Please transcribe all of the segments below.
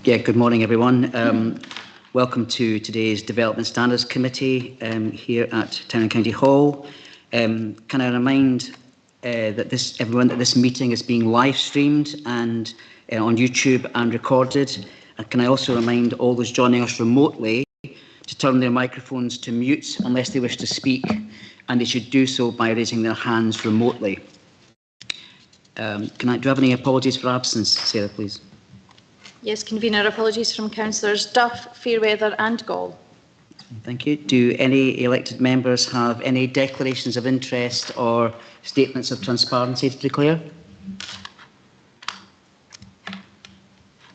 Yeah, good morning, everyone. Welcome to today's Development Standards Committee here at Town and County Hall. Can I remind everyone that this meeting is being live streamed and on YouTube and recorded. And can I also remind all those joining us remotely to turn their microphones to mute unless they wish to speak, and they should do so by raising their hands remotely. Do you have any apologies for absence, Sarah, please? Yes, Convener, apologies from Councillors Duff, Fairweather and Gall. Thank you. Do any elected members have any declarations of interest or statements of transparency to declare?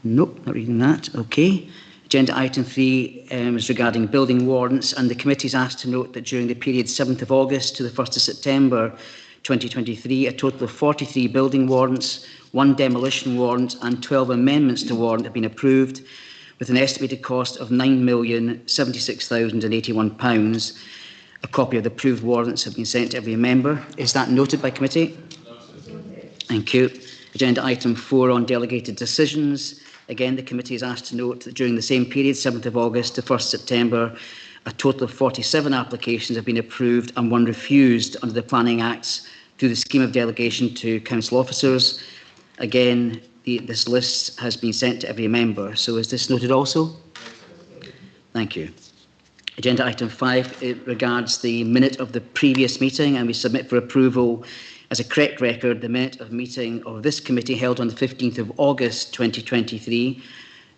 Nope, not reading that. Okay. Agenda item 3 is regarding building warrants, and the committee is asked to note that during the period 7th of August to the 1st of September 2023, a total of 43 building warrants, 1 demolition warrant and 12 amendments to warrant have been approved, with an estimated cost of £9,076,081. A copy of the approved warrants have been sent to every member. Is that noted by committee? Thank you. Agenda item 4 on delegated decisions. Again, the committee is asked to note that during the same period, 7th of August to 1st September, a total of 47 applications have been approved and 1 refused under the Planning Acts through the scheme of delegation to council officers. Again, this list has been sent to every member. So is this noted also? Thank you. Agenda item 5 it regards the minute of the previous meeting, and we submit for approval as a correct record the minute of meeting of this committee held on the 15th of August 2023.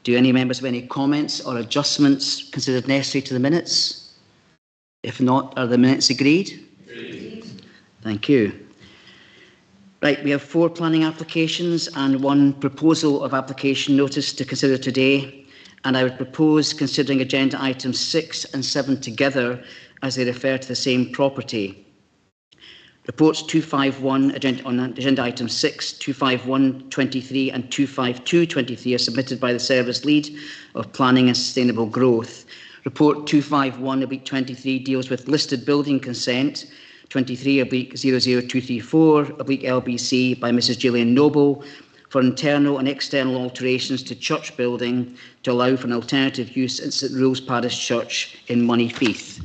Do any members have any comments or adjustments considered necessary to the minutes? If not, are the minutes agreed? Agreed. Thank you. Right, we have 4 planning applications and 1 proposal of application notice to consider today, and I would propose considering agenda items 6 and 7 together as they refer to the same property. Reports 251 on agenda item 6, 251/23 and 252/23 are submitted by the Service Lead of Planning and Sustainable Growth. Report 251/23 deals with listed building consent 23/00234/LBC by Mrs Gillian Noble for internal and external alterations to church building to allow for an alternative use at St Rule's Parish Church in Moneyfeith.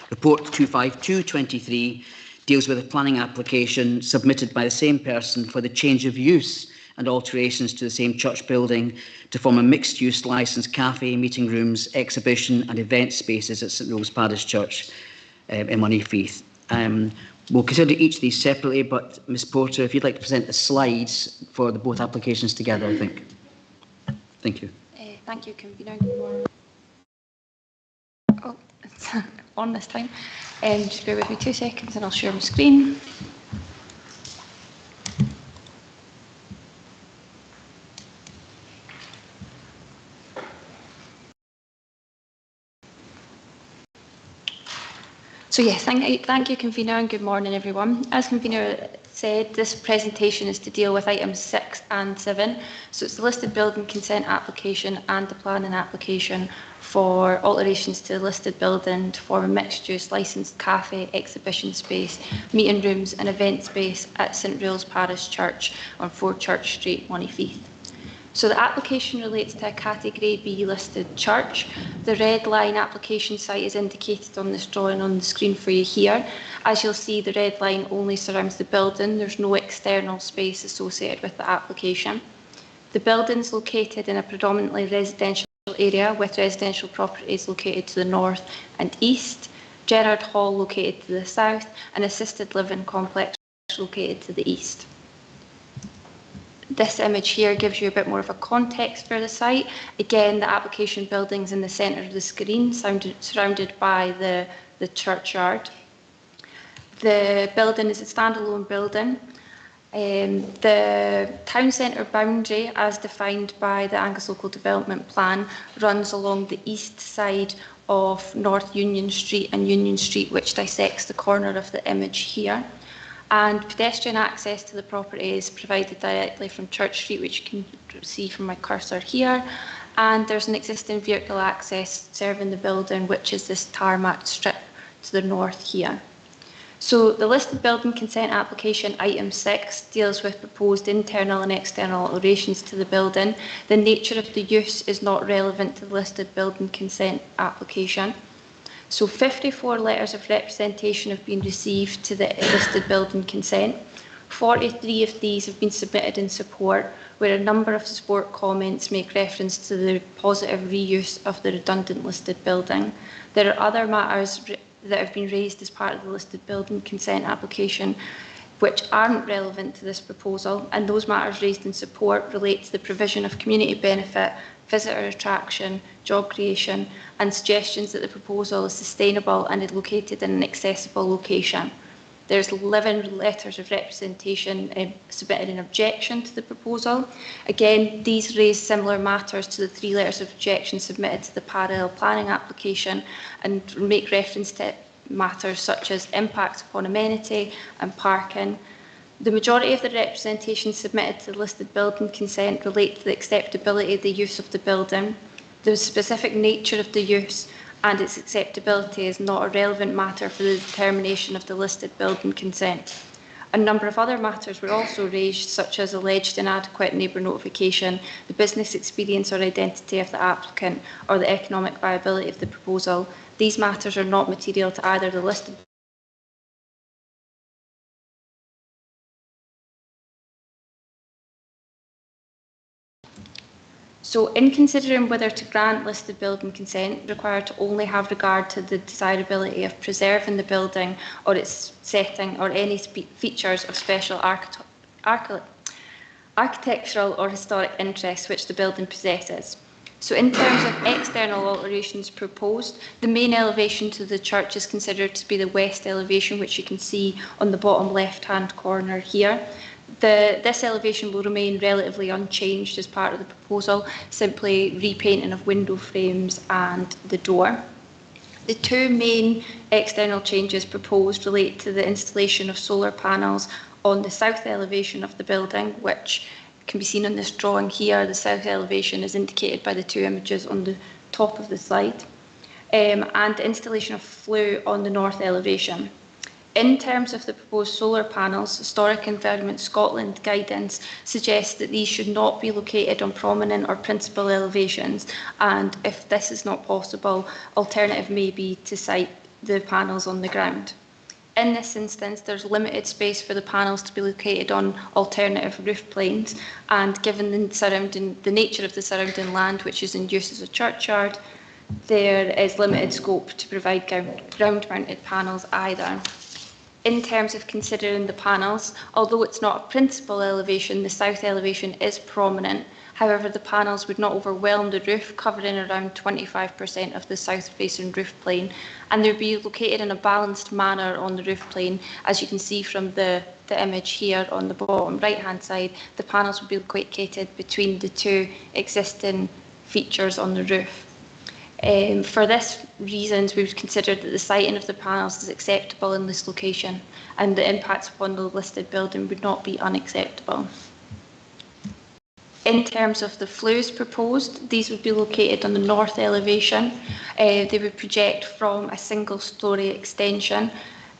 Report 252/23 deals with a planning application submitted by the same person for the change of use and alterations to the same church building to form a mixed-use licensed cafe, meeting rooms, exhibition and event spaces at St Rule's Parish Church in Moneyfeith. We'll consider each of these separately, but Ms Porter, if you'd like to present the slides for the both applications together, I think. Thank you. Thank you, Convener. Oh, it's on this time. Just bear with me 2 seconds and I'll share my screen. So yes, thank you, Convener, and good morning, everyone. As Convener said, this presentation is to deal with items 6 and 7. So it's the listed building consent application and the planning application for alterations to the listed building to form a mixed-use licensed cafe, exhibition space, meeting rooms and event space at St Rule's Parish Church on 4 Church Street, Moneyfeith. So the application relates to a Category B listed church. The red line application site is indicated on this drawing on the screen for you here. As you'll see, the red line only surrounds the building. There's no external space associated with the application. The building is located in a predominantly residential area with residential properties located to the north and east, Gerard Hall located to the south, and assisted living complex located to the east. This image here gives you a bit more of a context for the site. Again, the application building's in the centre of the screen, surrounded by the churchyard. The building is a standalone building. The town centre boundary, as defined by the Angus Local Development Plan, runs along the east side of North Union Street and Union Street, which dissects the corner of the image here. And pedestrian access to the property is provided directly from Church Street, which you can see from my cursor here. And there's an existing vehicle access serving the building, which is this tarmac strip to the north here. So the listed building consent application item 6 deals with proposed internal and external alterations to the building. The nature of the use is not relevant to the listed building consent application. So 54 letters of representation have been received to the listed building consent. 43 of these have been submitted in support, where a number of support comments make reference to the positive reuse of the redundant listed building. There are other matters that have been raised as part of the listed building consent application which aren't relevant to this proposal, and those matters raised in support relate to the provision of community benefit, visitor attraction, job creation, and suggestions that the proposal is sustainable and is located in an accessible location. There's 11 letters of representation submitted in objection to the proposal. Again, these raise similar matters to the 3 letters of objection submitted to the parallel planning application and make reference to matters such as impacts upon amenity and parking. The majority of the representation submitted to the listed building consent relate to the acceptability of the use of the building. The specific nature of the use and its acceptability is not a relevant matter for the determination of the listed building consent. A number of other matters were also raised, such as alleged inadequate neighbour notification, the business experience or identity of the applicant, or the economic viability of the proposal. These matters are not material to either the listed So in considering whether to grant listed building consent, required to only have regard to the desirability of preserving the building or its setting or any features of special architectural or historic interest which the building possesses. So in terms of external alterations proposed, the main elevation to the church is considered to be the west elevation, which you can see on the bottom left-hand corner here. This elevation will remain relatively unchanged as part of the proposal, simply repainting of window frames and the door. The 2 main external changes proposed relate to the installation of solar panels on the south elevation of the building, which can be seen on this drawing here. The south elevation is indicated by the 2 images on the top of the slide, and the installation of flue on the north elevation. In terms of the proposed solar panels, Historic Environment Scotland guidance suggests that these should not be located on prominent or principal elevations, and if this is not possible, alternative may be to site the panels on the ground. In this instance, there's limited space for the panels to be located on alternative roof planes, and given the nature of the surrounding land, which is in use as a churchyard, there is limited scope to provide ground-mounted panels either. In terms of considering the panels, although it's not a principal elevation, the south elevation is prominent. However, the panels would not overwhelm the roof, covering around 25% of the south-facing roof plane, and they'd be located in a balanced manner on the roof plane. As you can see from the image here on the bottom right-hand side, the panels would be located between the 2 existing features on the roof. For this reasons, we've considered that the siting of the panels is acceptable in this location, and the impacts upon the listed building would not be unacceptable. In terms of the flues proposed, these would be located on the north elevation. They would project from a single-storey extension,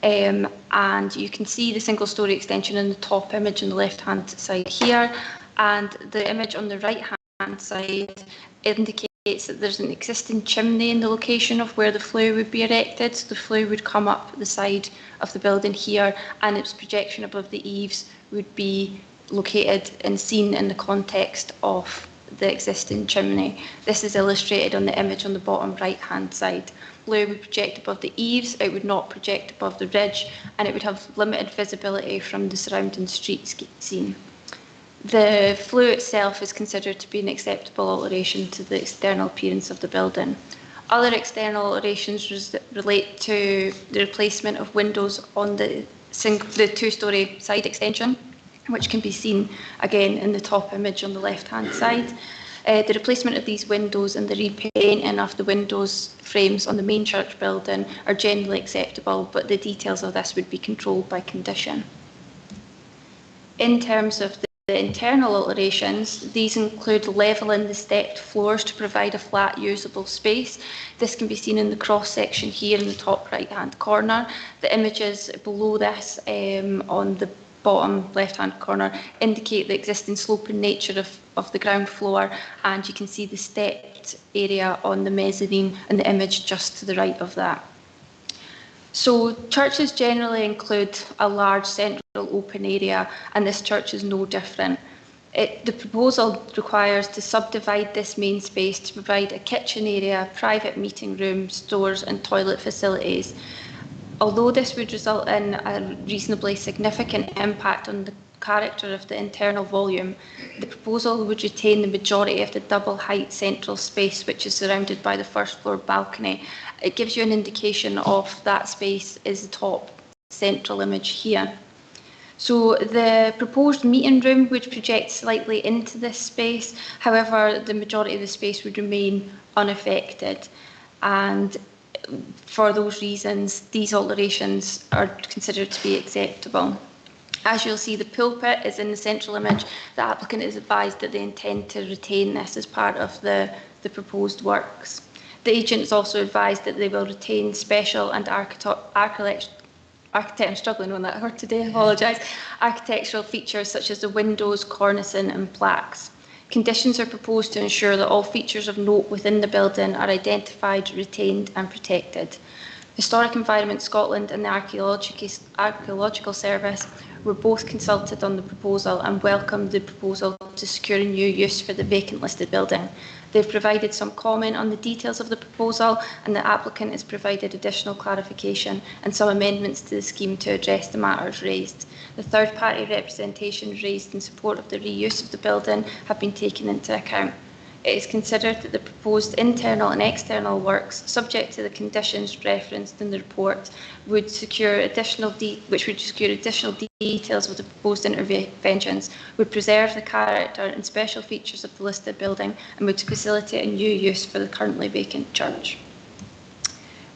and you can see the single-storey extension in the top image on the left-hand side here, and the image on the right-hand side indicates that there's an existing chimney in the location of where the flue would be erected. So the flue would come up the side of the building here, and its projection above the eaves would be located and seen in the context of the existing chimney. This is illustrated on the image on the bottom right-hand side. Flue would project above the eaves, it would not project above the ridge, and it would have limited visibility from the surrounding street scene. The flue itself is considered to be an acceptable alteration to the external appearance of the building. Other external alterations relate to the replacement of windows on the 2-storey side extension, which can be seen again in the top image on the left-hand side. The replacement of these windows and the repainting of the windows frames on the main church building are generally acceptable, but the details of this would be controlled by condition. In terms of the internal alterations, these include levelling the stepped floors to provide a flat usable space. This can be seen in the cross section here in the top right hand corner. The images below this on the bottom left hand corner indicate the existing sloping nature of the ground floor, and you can see the stepped area on the mezzanine in the image just to the right of that. So churches generally include a large central open area, and this church is no different. The proposal requires to subdivide this main space to provide a kitchen area, private meeting room, stores and toilet facilities. Although this would result in a reasonably significant impact on the character of the internal volume, the proposal would retain the majority of the double height central space, which is surrounded by the first floor balcony. It gives you an indication of that space is the top central image here. So the proposed meeting room would project slightly into this space. However, the majority of the space would remain unaffected. And for those reasons, these alterations are considered to be acceptable. As you'll see, the pulpit is in the central image. The applicant is advised that they intend to retain this as part of the proposed works. The agent is also advised that they will retain special and I'm struggling on that word today, I apologise, architectural features such as the windows, cornicing and plaques. Conditions are proposed to ensure that all features of note within the building are identified, retained and protected. Historic Environment Scotland and the Archaeological Service were both consulted on the proposal and welcomed the proposal to secure a new use for the vacant listed building. They've provided some comment on the details of the proposal, and the applicant has provided additional clarification and some amendments to the scheme to address the matters raised. The third-party representations raised in support of the reuse of the building have been taken into account. It is considered that the proposed internal and external works, subject to the conditions referenced in the report, would secure additional details of the proposed interventions, would preserve the character and special features of the listed building, and would facilitate a new use for the currently vacant church.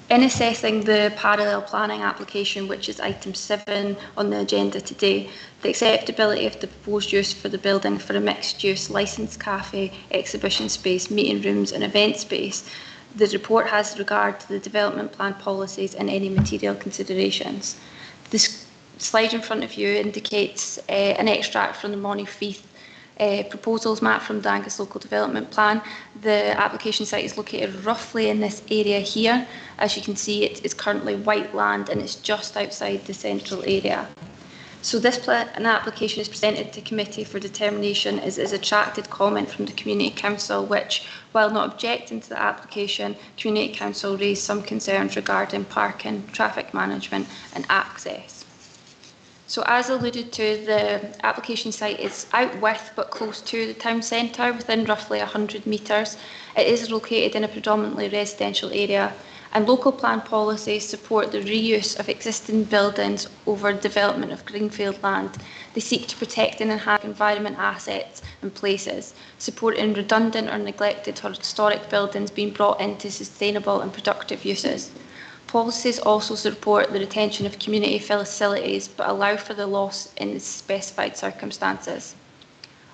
In assessing the parallel planning application, which is item 7 on the agenda today, the acceptability of the proposed use for the building for a mixed-use licensed cafe, exhibition space, meeting rooms and event space, the report has regard to the development plan policies and any material considerations. This slide in front of you indicates an extract from the Monifeith proposals map from the Angus Local Development Plan. The application site is located roughly in this area here. As you can see, it is currently white land and it's just outside the central area. So an application is presented to committee for determination is attracted comment from the Community Council, which, while not objecting to the application, Community Council raised some concerns regarding parking, traffic management and access. So as alluded to, the application site is out with but close to the town centre, within roughly 100 metres. It is located in a predominantly residential area, and local plan policies support the reuse of existing buildings over development of greenfield land. They seek to protect and enhance environment assets and places, supporting redundant or neglected historic buildings being brought into sustainable and productive uses. Policies also support the retention of community facilities but allow for the loss in specified circumstances.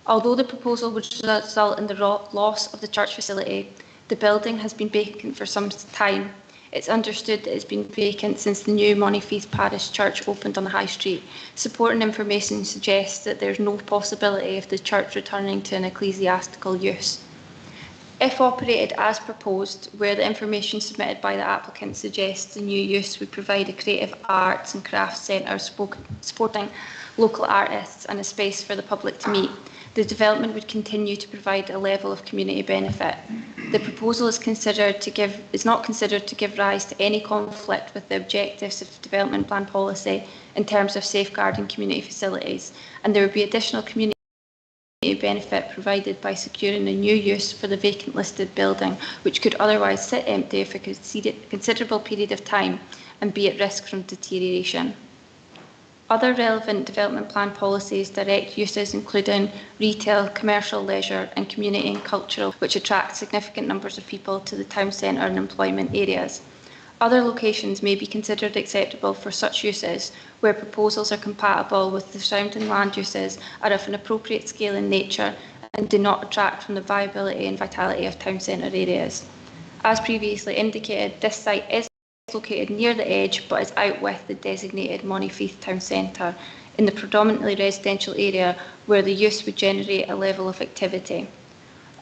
Although the proposal would result in the loss of the church facility, the building has been vacant for some time. It's understood that it's been vacant since the new Monifeith Parish Church opened on the High Street. Supporting information suggests that there's no possibility of the church returning to an ecclesiastical use. If operated as proposed, where the information submitted by the applicant suggests the new use would provide a creative arts and crafts centre supporting local artists and a space for the public to meet, the development would continue to provide a level of community benefit. The proposal is not considered to give rise to any conflict with the objectives of development plan policy in terms of safeguarding community facilities, and there would be additional community benefit provided by securing a new use for the vacant listed building, which could otherwise sit empty for a considerable period of time and be at risk from deterioration. Other relevant development plan policies direct uses including retail, commercial, leisure and community and cultural, which attract significant numbers of people to the town centre and employment areas. Other locations may be considered acceptable for such uses where proposals are compatible with the surrounding land uses, are of an appropriate scale and nature, and do not detract from the viability and vitality of town centre areas. As previously indicated, this site is located near the edge but is out with the designated Monifieth Town Centre in the predominantly residential area where the use would generate a level of activity.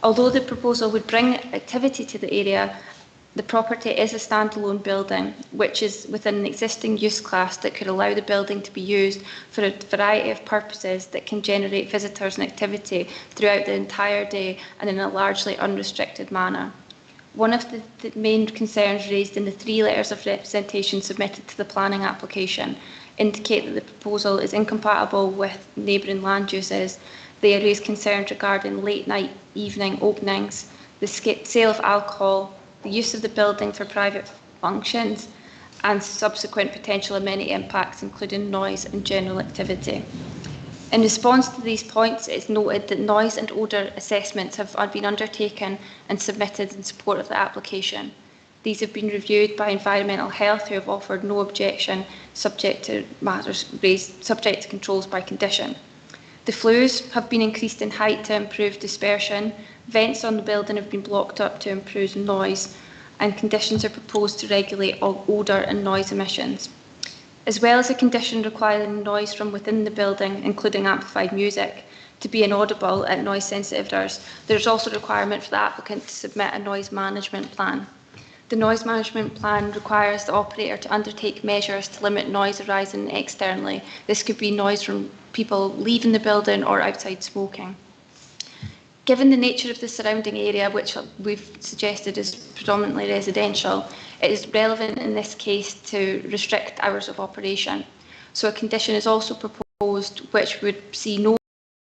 Although the proposal would bring activity to the area, the property is a standalone building which is within an existing use class that could allow the building to be used for a variety of purposes that can generate visitors and activity throughout the entire day and in a largely unrestricted manner. One of the main concerns raised in the 3 letters of representation submitted to the planning application indicate that the proposal is incompatible with neighbouring land uses. They raise concerns regarding late night evening openings, the sale of alcohol, the use of the building for private functions, and subsequent potential amenity impacts, including noise and general activity. In response to these points, it is noted that noise and odour assessments have been undertaken and submitted in support of the application. These have been reviewed by Environmental Health, who have offered no objection, subject to matters raised, subject to controls by condition. The flues have been increased in height to improve dispersion. Vents on the building have been blocked up to improve noise, and conditions are proposed to regulate odour and noise emissions. As well as a condition requiring noise from within the building, including amplified music, to be inaudible at noise-sensitive areas, there is also a requirement for the applicant to submit a noise management plan. The noise management plan requires the operator to undertake measures to limit noise arising externally. This could be noise from people leaving the building or outside smoking. Given the nature of the surrounding area, which we've suggested is predominantly residential, it is relevant in this case to restrict hours of operation. So a condition is also proposed which would see no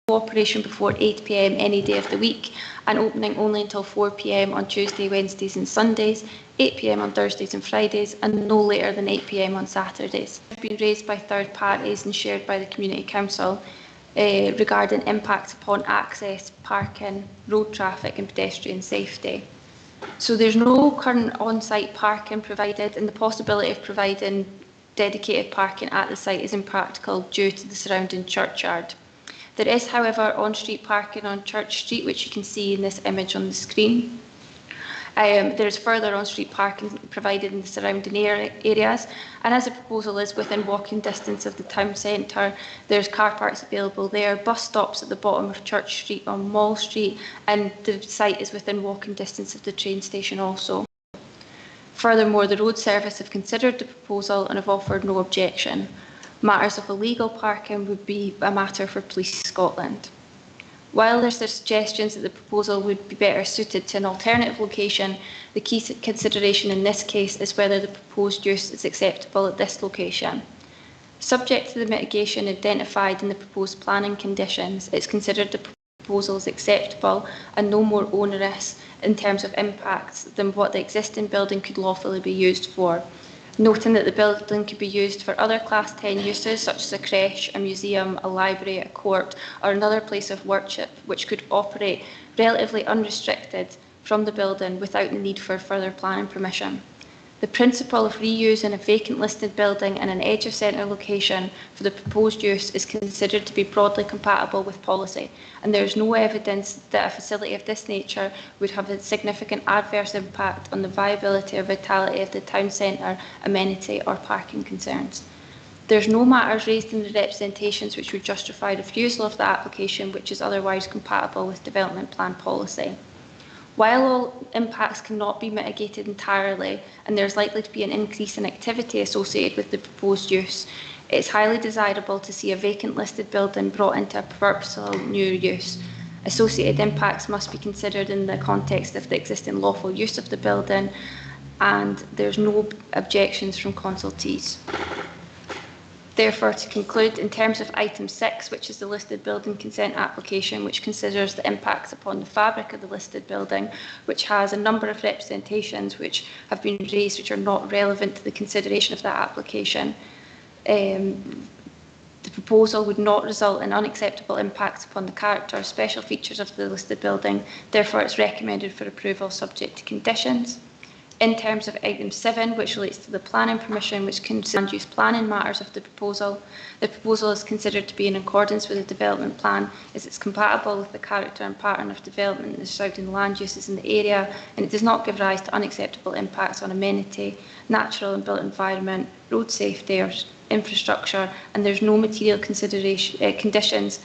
operation before 8 p.m. any day of the week, and opening only until 4 p.m. on Tuesday, Wednesdays and Sundays, 8 p.m. on Thursdays and Fridays, and no later than 8 p.m. on Saturdays. It has been raised by third parties and shared by the Community Council regarding impacts upon access, parking, road traffic and pedestrian safety. So there's no current on-site parking provided, and the possibility of providing dedicated parking at the site is impractical due to the surrounding churchyard. There is, however, on-street parking on Church Street, which you can see in this image on the screen. There is further on-street parking provided in the surrounding areas, and as the proposal is within walking distance of the town centre, there's car parks available there, bus stops at the bottom of Church Street on Mall Street, and the site is within walking distance of the train station also. Furthermore, the road service have considered the proposal and have offered no objection. Matters of illegal parking would be a matter for Police Scotland. While there's suggestions that the proposal would be better suited to an alternative location, the key consideration in this case is whether the proposed use is acceptable at this location. Subject to the mitigation identified in the proposed planning conditions, it's considered the proposal is acceptable and no more onerous in terms of impacts than what the existing building could lawfully be used for, noting that the building could be used for other Class 10 uses such as a creche, a museum, a library, a court or another place of worship which could operate relatively unrestricted from the building without the need for further planning permission. The principle of reusing a vacant listed building in an edge of centre location for the proposed use is considered to be broadly compatible with policy, and there is no evidence that a facility of this nature would have a significant adverse impact on the viability or vitality of the town centre, amenity or parking concerns. There is no matters raised in the representations which would justify refusal of the application which is otherwise compatible with development plan policy. While all impacts cannot be mitigated entirely and there is likely to be an increase in activity associated with the proposed use, it is highly desirable to see a vacant listed building brought into a purposeful new use. Associated impacts must be considered in the context of the existing lawful use of the building, and there is no objections from consultees. Therefore, to conclude, in terms of item 6, which is the listed building consent application, which considers the impacts upon the fabric of the listed building, which has a number of representations which have been raised which are not relevant to the consideration of that application, the proposal would not result in unacceptable impacts upon the character or special features of the listed building. Therefore, it's recommended for approval subject to conditions. In terms of item 7, which relates to the planning permission, which concerns land use planning matters of the proposal is considered to be in accordance with the development plan as it's compatible with the character and pattern of development and the surrounding land uses in the area, and it does not give rise to unacceptable impacts on amenity, natural and built environment, road safety or infrastructure, and there's no material conditions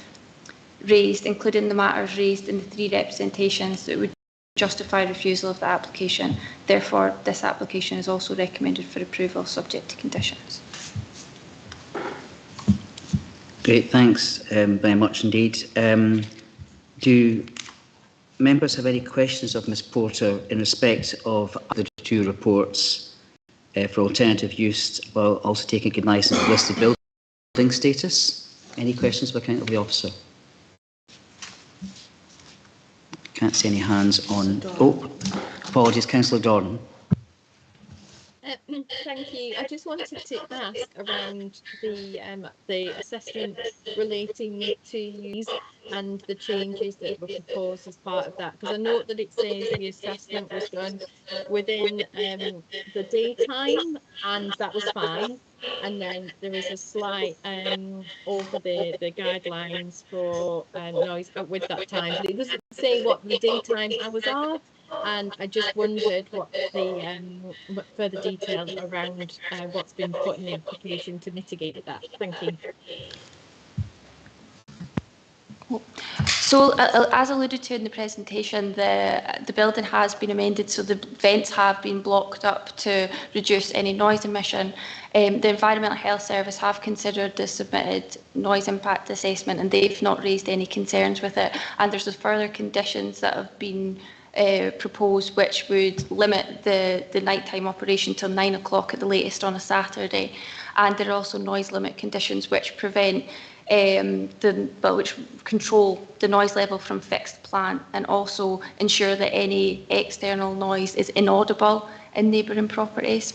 raised, including the matters raised in the 3 representations that would justify refusal of the application. Therefore, this application is also recommended for approval subject to conditions. Great, thanks very much indeed. Do members have any questions of Ms Porter in respect of the 2 reports for alternative use, while also taking cognizance of listed building status? Any questions of the officer? Can't see any hands on. Oh, apologies, Councillor Dornan. Thank you. I just wanted to ask around the assessment relating to use and the changes that were proposed as part of that, because I note that it says the assessment was done within the daytime, and that was fine. And then there is a slight over the guidelines for noise with that time. But it doesn't say what the daytime hours are. And I just wondered what the further detail around what's been put in the application to mitigate that. Thank you. So, as alluded to in the presentation, the building has been amended, so the vents have been blocked up to reduce any noise emission. The Environmental Health Service have considered the submitted noise impact assessment, and they've not raised any concerns with it. And there's further conditions that have been proposed, which would limit the nighttime operation till 9 o'clock at the latest on a Saturday. And there are also noise limit conditions which prevent which control the noise level from fixed plant, and also ensure that any external noise is inaudible in neighbouring properties.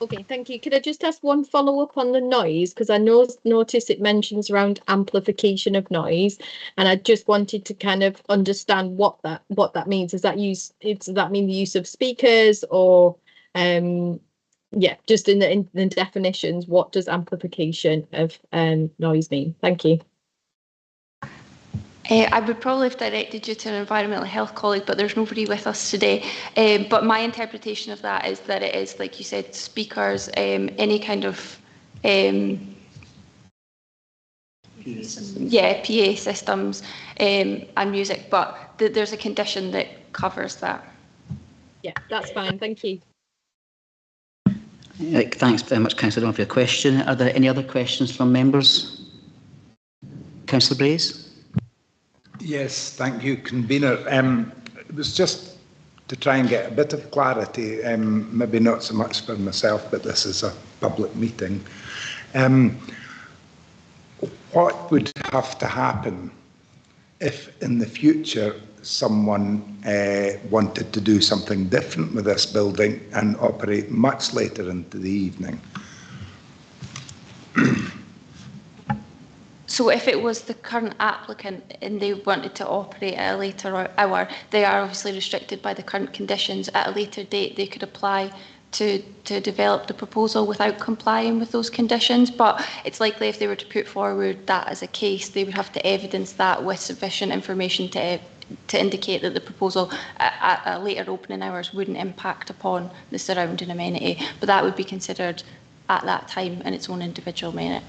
Okay, thank you. Could I just ask one follow-up on the noise? Because I notice it mentions around amplification of noise, and I just wanted to kind of understand what that means. Does that mean the use of speakers, or yeah, just in the definitions, what does amplification of noise mean? Thank you. I would probably have directed you to an environmental health colleague, but there's nobody with us today. But my interpretation of that is that it is, like you said, speakers, any kind of PA systems and music, but there's a condition that covers that. Yeah, that's fine. Thank you. Thanks very much, Councillor Dunn, for your question. Are there any other questions from members? Councillor Braze? Yes, thank you, Convener. It was just to try and get a bit of clarity, maybe not so much for myself, but this is a public meeting. What would have to happen if in the future someone wanted to do something different with this building and operate much later into the evening? So if it was the current applicant and they wanted to operate at a later hour, they are obviously restricted by the current conditions. At a later date, they could apply to develop the proposal without complying with those conditions. But it's likely if they were to put forward that as a case, they would have to evidence that with sufficient information to indicate that the proposal at a later opening hours wouldn't impact upon the surrounding amenity. But that would be considered at that time in its own individual merit.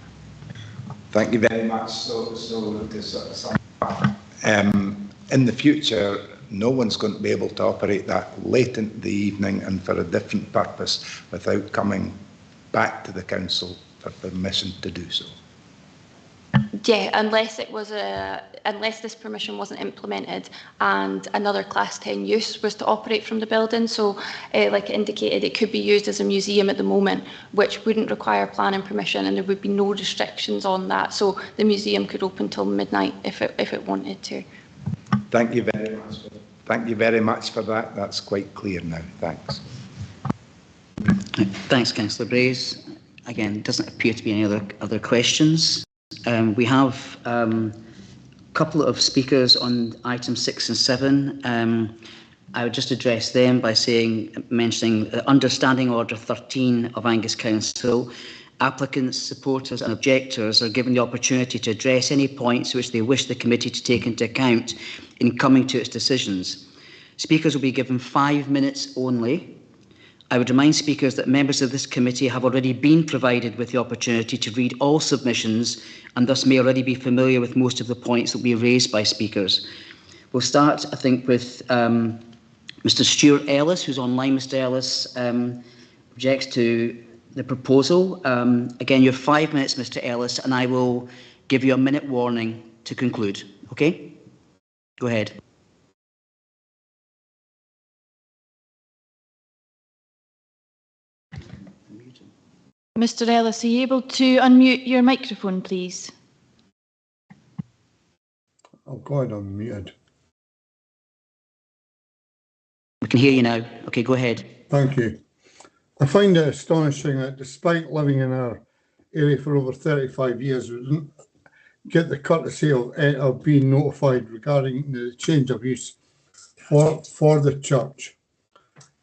Thank you very much. So in the future, no one's going to be able to operate that late into the evening and for a different purpose without coming back to the council for permission to do so. Yeah, unless this permission wasn't implemented and another Class 10 use was to operate from the building. So, like I indicated, it could be used as a museum at the moment, which wouldn't require planning permission, and there would be no restrictions on that. So the museum could open till midnight if it wanted to. Thank you very much. Thank you very much for that. That's quite clear now. Thanks. Thanks, Councillor Braze. Again, it doesn't appear to be any other questions. We have a couple of speakers on items 6 and 7. I would just address them by mentioning Understanding Order 13 of Angus Council. Applicants, supporters and objectors are given the opportunity to address any points which they wish the committee to take into account in coming to its decisions. Speakers will be given 5 minutes only. I would remind speakers that members of this committee have already been provided with the opportunity to read all submissions and thus may already be familiar with most of the points that will be raised by speakers. We'll start, I think, with Mr. Stuart Ellis, who's online. Mr. Ellis objects to the proposal. Again, you have 5 minutes, Mr. Ellis, and I will give you a minute warning to conclude. Okay? Go ahead. Mr. Ellis, are you able to unmute your microphone, please? Oh God, I'm muted. We can hear you now. Okay, go ahead. Thank you. I find it astonishing that despite living in our area for over 35 years, we didn't get the courtesy of being notified regarding the change of use for the church.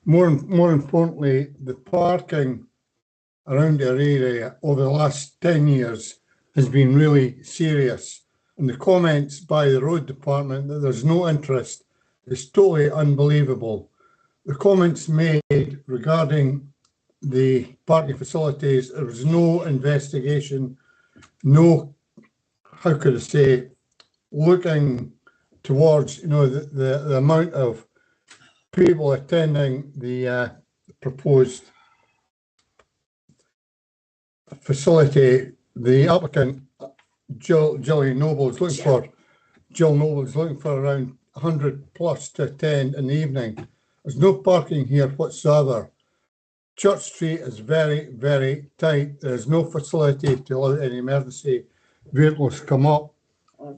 More importantly, the parking around our area over the last 10 years has been really serious. And the comments by the road department that there's no interest is totally unbelievable. The comments made regarding the parking facilities, there was no investigation, no, how could I say, looking towards, the amount of people attending the proposed facility. The applicant, Jill Noble, is looking for around 100 plus to attend in the evening. There's no parking here whatsoever. Church Street is very, very tight. There's no facility to allow any emergency vehicles to come up.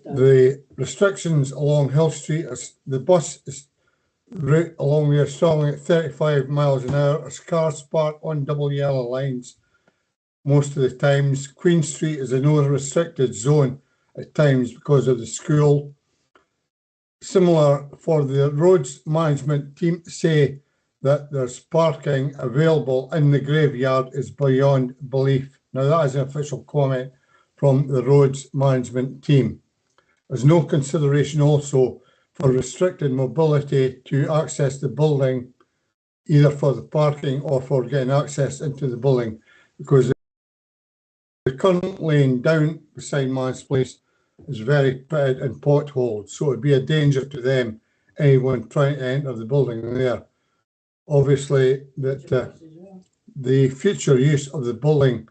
The restrictions along Hill Street, the bus route along there is strongly at 35 miles an hour. There's cars parked on double yellow lines most of the times. Queen Street is a no restricted zone at times because of the school. Similar for the roads management team to say that there's parking available in the graveyard is beyond belief. Now that is an official comment from the roads management team. There's no consideration also for restricted mobility to access the building, either for the parking or for getting access into the building, because the current lane down beside Man's Place is very pitted and potholed, so it would be a danger to them, anyone trying to enter the building there. Obviously, that the future use of the building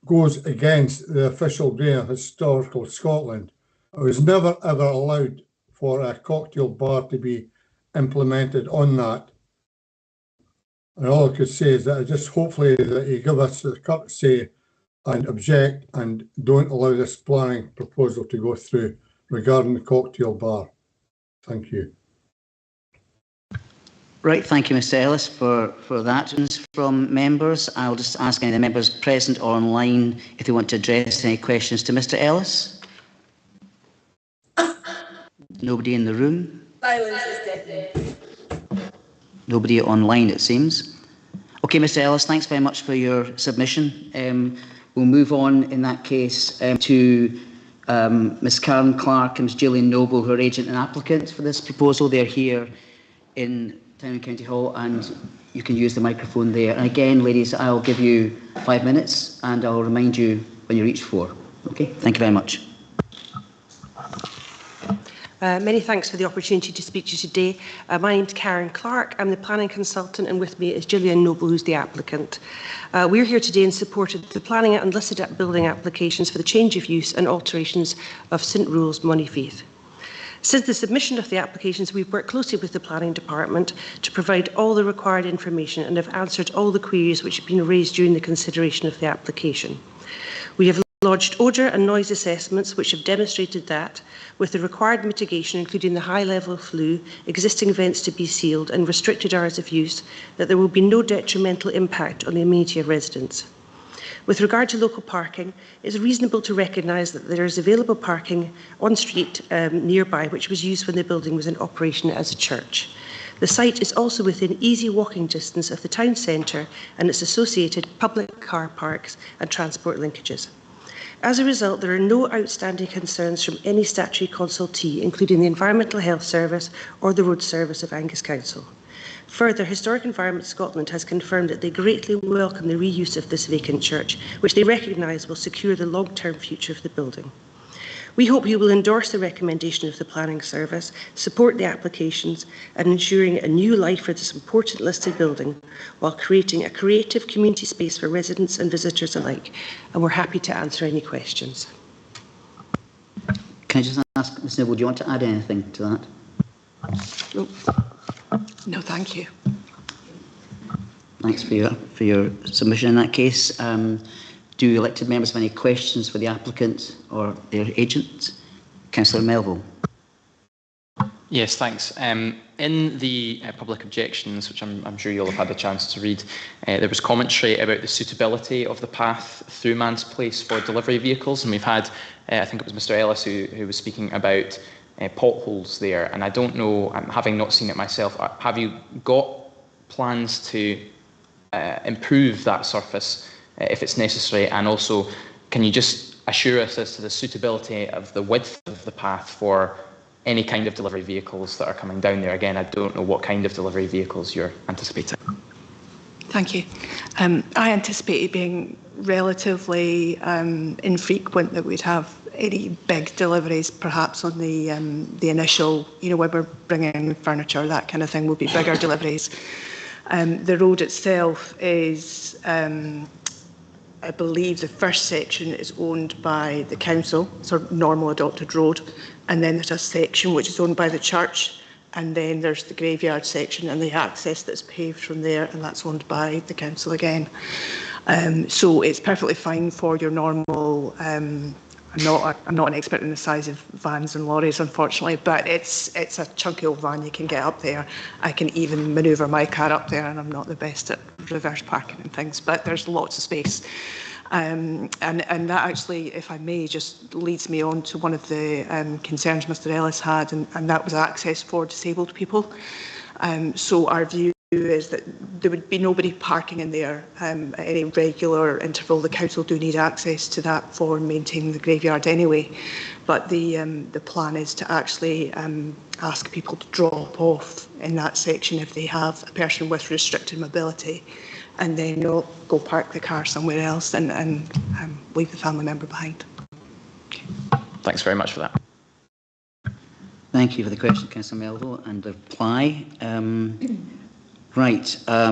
goes against the official grain of Historical Scotland. It was never ever allowed for a cocktail bar to be implemented on that. And all I could say is that I just hopefully that you give us the courtesy and object and don't allow this planning proposal to go through regarding the cocktail bar. Thank you. Right, thank you, Mr. Ellis, for that. From members, I'll just ask any of the members present or online if they want to address any questions to Mr. Ellis. Nobody in the room? Silence is deafening. Nobody online, it seems. Okay, Mr. Ellis, thanks very much for your submission. We'll move on in that case to Ms. Karen Clark and Ms. Gillian Noble, who are agent and applicants for this proposal. They're here in Town and County Hall, and you can use the microphone there. And again, ladies, I'll give you 5 minutes, and I'll remind you when you reach 4. Okay, thank you very much. Many thanks for the opportunity to speak to you today. My name's Karen Clark. I'm the planning consultant, and with me is Gillian Noble, who's the applicant. We're here today in support of the planning and listed building applications for the change of use and alterations of St Rule's Monyfeith. Since the submission of the applications, we've worked closely with the planning department to provide all the required information and have answered all the queries which have been raised during the consideration of the application. We have lodged odour and noise assessments which have demonstrated that, with the required mitigation including the high level of flue, existing vents to be sealed and restricted hours of use, that there will be no detrimental impact on the amenity of residents. With regard to local parking, it is reasonable to recognise that there is available parking on street nearby which was used when the building was in operation as a church. The site is also within easy walking distance of the town centre and its associated public car parks and transport linkages. As a result, there are no outstanding concerns from any statutory consultee, including the Environmental Health Service or the Road Service of Angus Council. Further, Historic Environment Scotland has confirmed that they greatly welcome the reuse of this vacant church, which they recognise will secure the long-term future of the building. We hope you will endorse the recommendation of the Planning Service, support the applications and ensuring a new life for this important listed building while creating a creative community space for residents and visitors alike. And we're happy to answer any questions. Can I just ask, Ms Noble, do you want to add anything to that? No, thank you. Thanks for your submission in that case. Do elected members have any questions for the applicant or their agent? Councillor Melville. Yes, thanks. In the public objections, which I'm sure you'll have had a chance to read, there was commentary about the suitability of the path through Man's Place for delivery vehicles, and we've had, I think it was Mr Ellis who was speaking about potholes there, and I don't know, having not seen it myself, have you got plans to improve that surface if it's necessary, and also can you just assure us as to the suitability of the width of the path for any kind of delivery vehicles that are coming down there? Again, I don't know what kind of delivery vehicles you're anticipating. Thank you. I anticipate it being relatively infrequent that we'd have any big deliveries, perhaps on the initial, when we're bringing furniture, that kind of thing will be bigger deliveries. The road itself is, I believe the first section is owned by the council, sort of normal adopted road, and then there's a section which is owned by the church, and then there's the graveyard section and the access that's paved from there, and that's owned by the council again. So it's perfectly fine for your normal, I'm not an expert in the size of vans and lorries, unfortunately, but it's a chunky old van. You can get up there. I can even manoeuvre my car up there, and I'm not the best at reverse parking and things, but there's lots of space. And that actually, if I may, just leads me on to one of the concerns Mr Ellis had, and that was access for disabled people. So our view is that there would be nobody parking in there at any regular interval. The council do need access to that for maintaining the graveyard anyway, but the plan is to actually ask people to drop off in that section if they have a person with restricted mobility, and then go park the car somewhere else and leave the family member behind. Okay. Thanks very much for that. Thank you for the question, Councillor Melville, and the reply. Right. I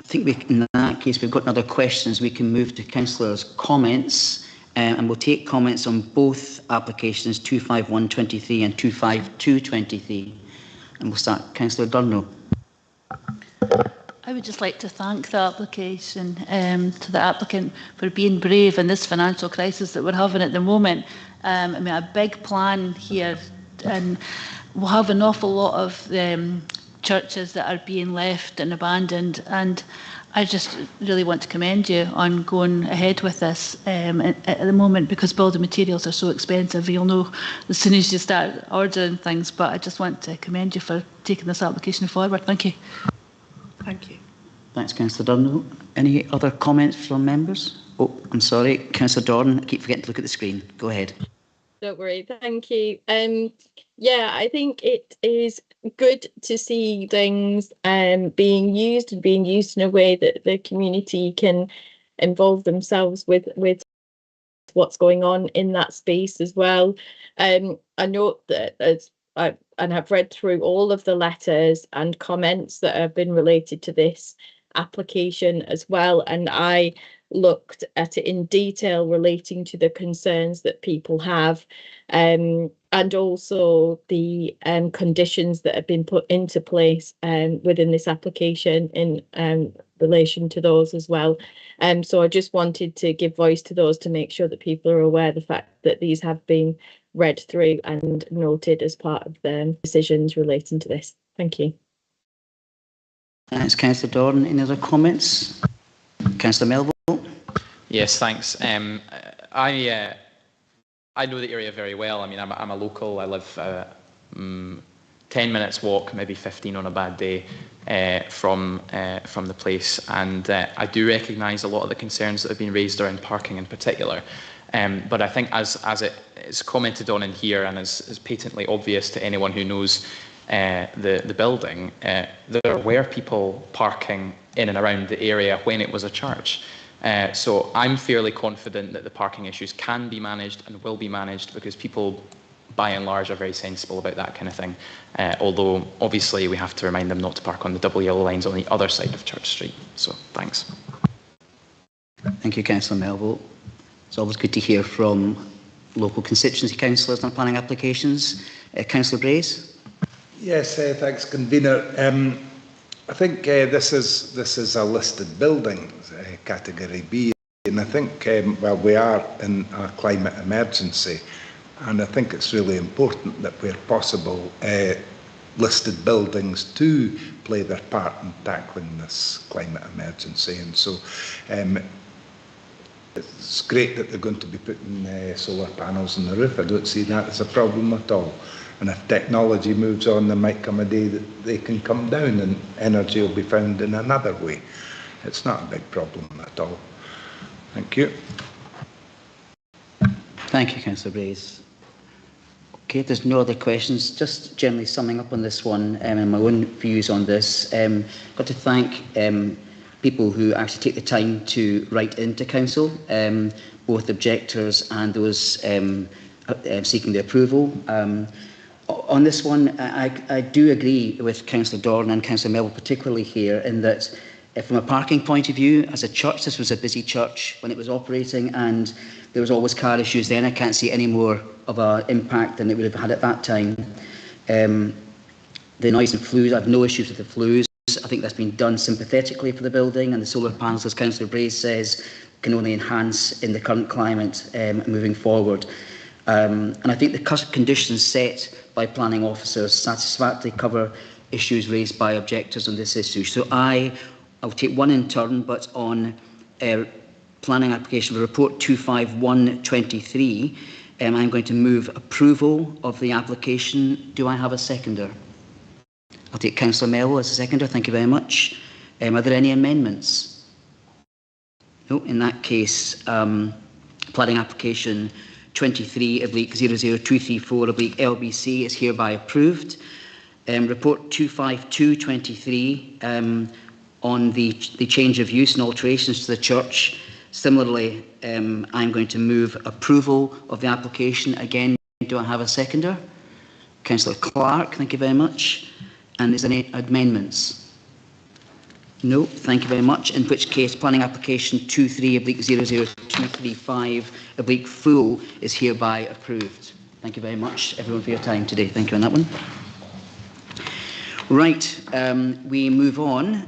think in that case we've got other questions. We can move to councillors' comments, and we'll take comments on both applications 25123 and 25223. And we'll start. Councillor Durno. I would just like to thank the application to the applicant for being brave in this financial crisis that we're having at the moment. I mean, a big plan here, and we'll have an awful lot of churches that are being left and abandoned, and I just really want to commend you on going ahead with this at the moment, because building materials are so expensive. You'll know as soon as you start ordering things, but I just want to commend you for taking this application forward. Thank you. Thank you. Thanks, Councillor Durno. Any other comments from members? Oh, I'm sorry, Councillor Dorn. I keep forgetting to look at the screen. Go ahead. Don't worry, thank you. Yeah, I think it is good to see things being used in a way that the community can involve themselves with what's going on in that space as well. I note that and I've read through all of the letters and comments that have been related to this application as well, and I looked at it in detail relating to the concerns that people have, and also the conditions that have been put into place within this application in relation to those as well. So I just wanted to give voice to those to make sure that people are aware of the fact that these have been read through and noted as part of the decisions relating to this. Thank you. Thanks, Councillor Dorn. Any other comments? Councillor Melville. Yes, thanks. I know the area very well. I mean, I'm a local. I live 10 minutes walk, maybe 15 on a bad day from the place. And I do recognise a lot of the concerns that have been raised around parking in particular. But I think as it is commented on in here and is patently obvious to anyone who knows the building, there were people parking in and around the area when it was a church. So I'm fairly confident that the parking issues can be managed and will be managed, because people by and large are very sensible about that kind of thing. Although obviously we have to remind them not to park on the double yellow lines on the other side of Church Street. So thanks. Thank you, Councillor Melville. It's always good to hear from local constituency councillors on planning applications. Councillor Brays. Yes, thanks, convener. I think this is a listed building, category B, and I think well, we are in a climate emergency, and I think it's really important that where possible listed buildings to play their part in tackling this climate emergency. And so it's great that they're going to be putting solar panels on the roof. I don't see that as a problem at all. And if technology moves on, there might come a day that they can come down and energy will be found in another way. It's not a big problem at all. Thank you. Thank you, Councillor Brays. Okay, if there's no other questions, just generally summing up on this one and my own views on this, got to thank people who actually take the time to write into Council, both objectors and those seeking the approval. On this one, I do agree with Councillor Dorn and Councillor Melville particularly here, in that from a parking point of view, as a church, this was a busy church when it was operating, and there was always car issues then. I can't see any more of an impact than it would have had at that time. The noise and flues, I have no issues with the flues. I think that's been done sympathetically for the building, and the solar panels, as Councillor Brays says, can only enhance in the current climate moving forward. And I think the conditions set by planning officers satisfactorily cover issues raised by objectors on this issue. So I'll take one in turn, but on planning application for report 25123, I'm going to move approval of the application. Do I have a seconder? I'll take Councillor Melville as a seconder. Thank you very much. Are there any amendments? No. In that case, planning application 23/00234/LBC is hereby approved. Report 25223 on the change of use and alterations to the church. Similarly, I'm going to move approval of the application. Again, do I have a seconder? Councillor Clark, thank you very much. And is there any amendments? No, thank you very much. In which case, planning application 23/00235/full is hereby approved. Thank you very much, everyone, for your time today. Thank you on that one. Right, we move on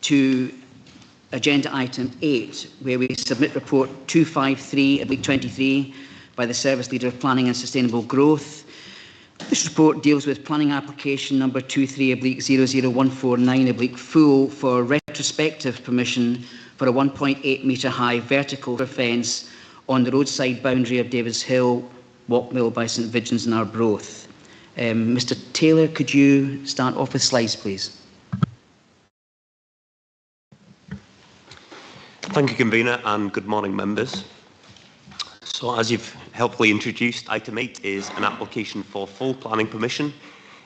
to agenda item 8, where we submit report 253/23 by the Service Leader of Planning and Sustainable Growth. This report deals with planning application number 23/00149/full for retrospective permission for a 1.8 metre high vertical fence on the roadside boundary of Davis Hill, Walkmill by St Vigins in Arbroath. Mr Taylor, could you start off with slides, please? Thank you, convener, and good morning, members. So, as you've helpfully introduced, item 8 is an application for full planning permission.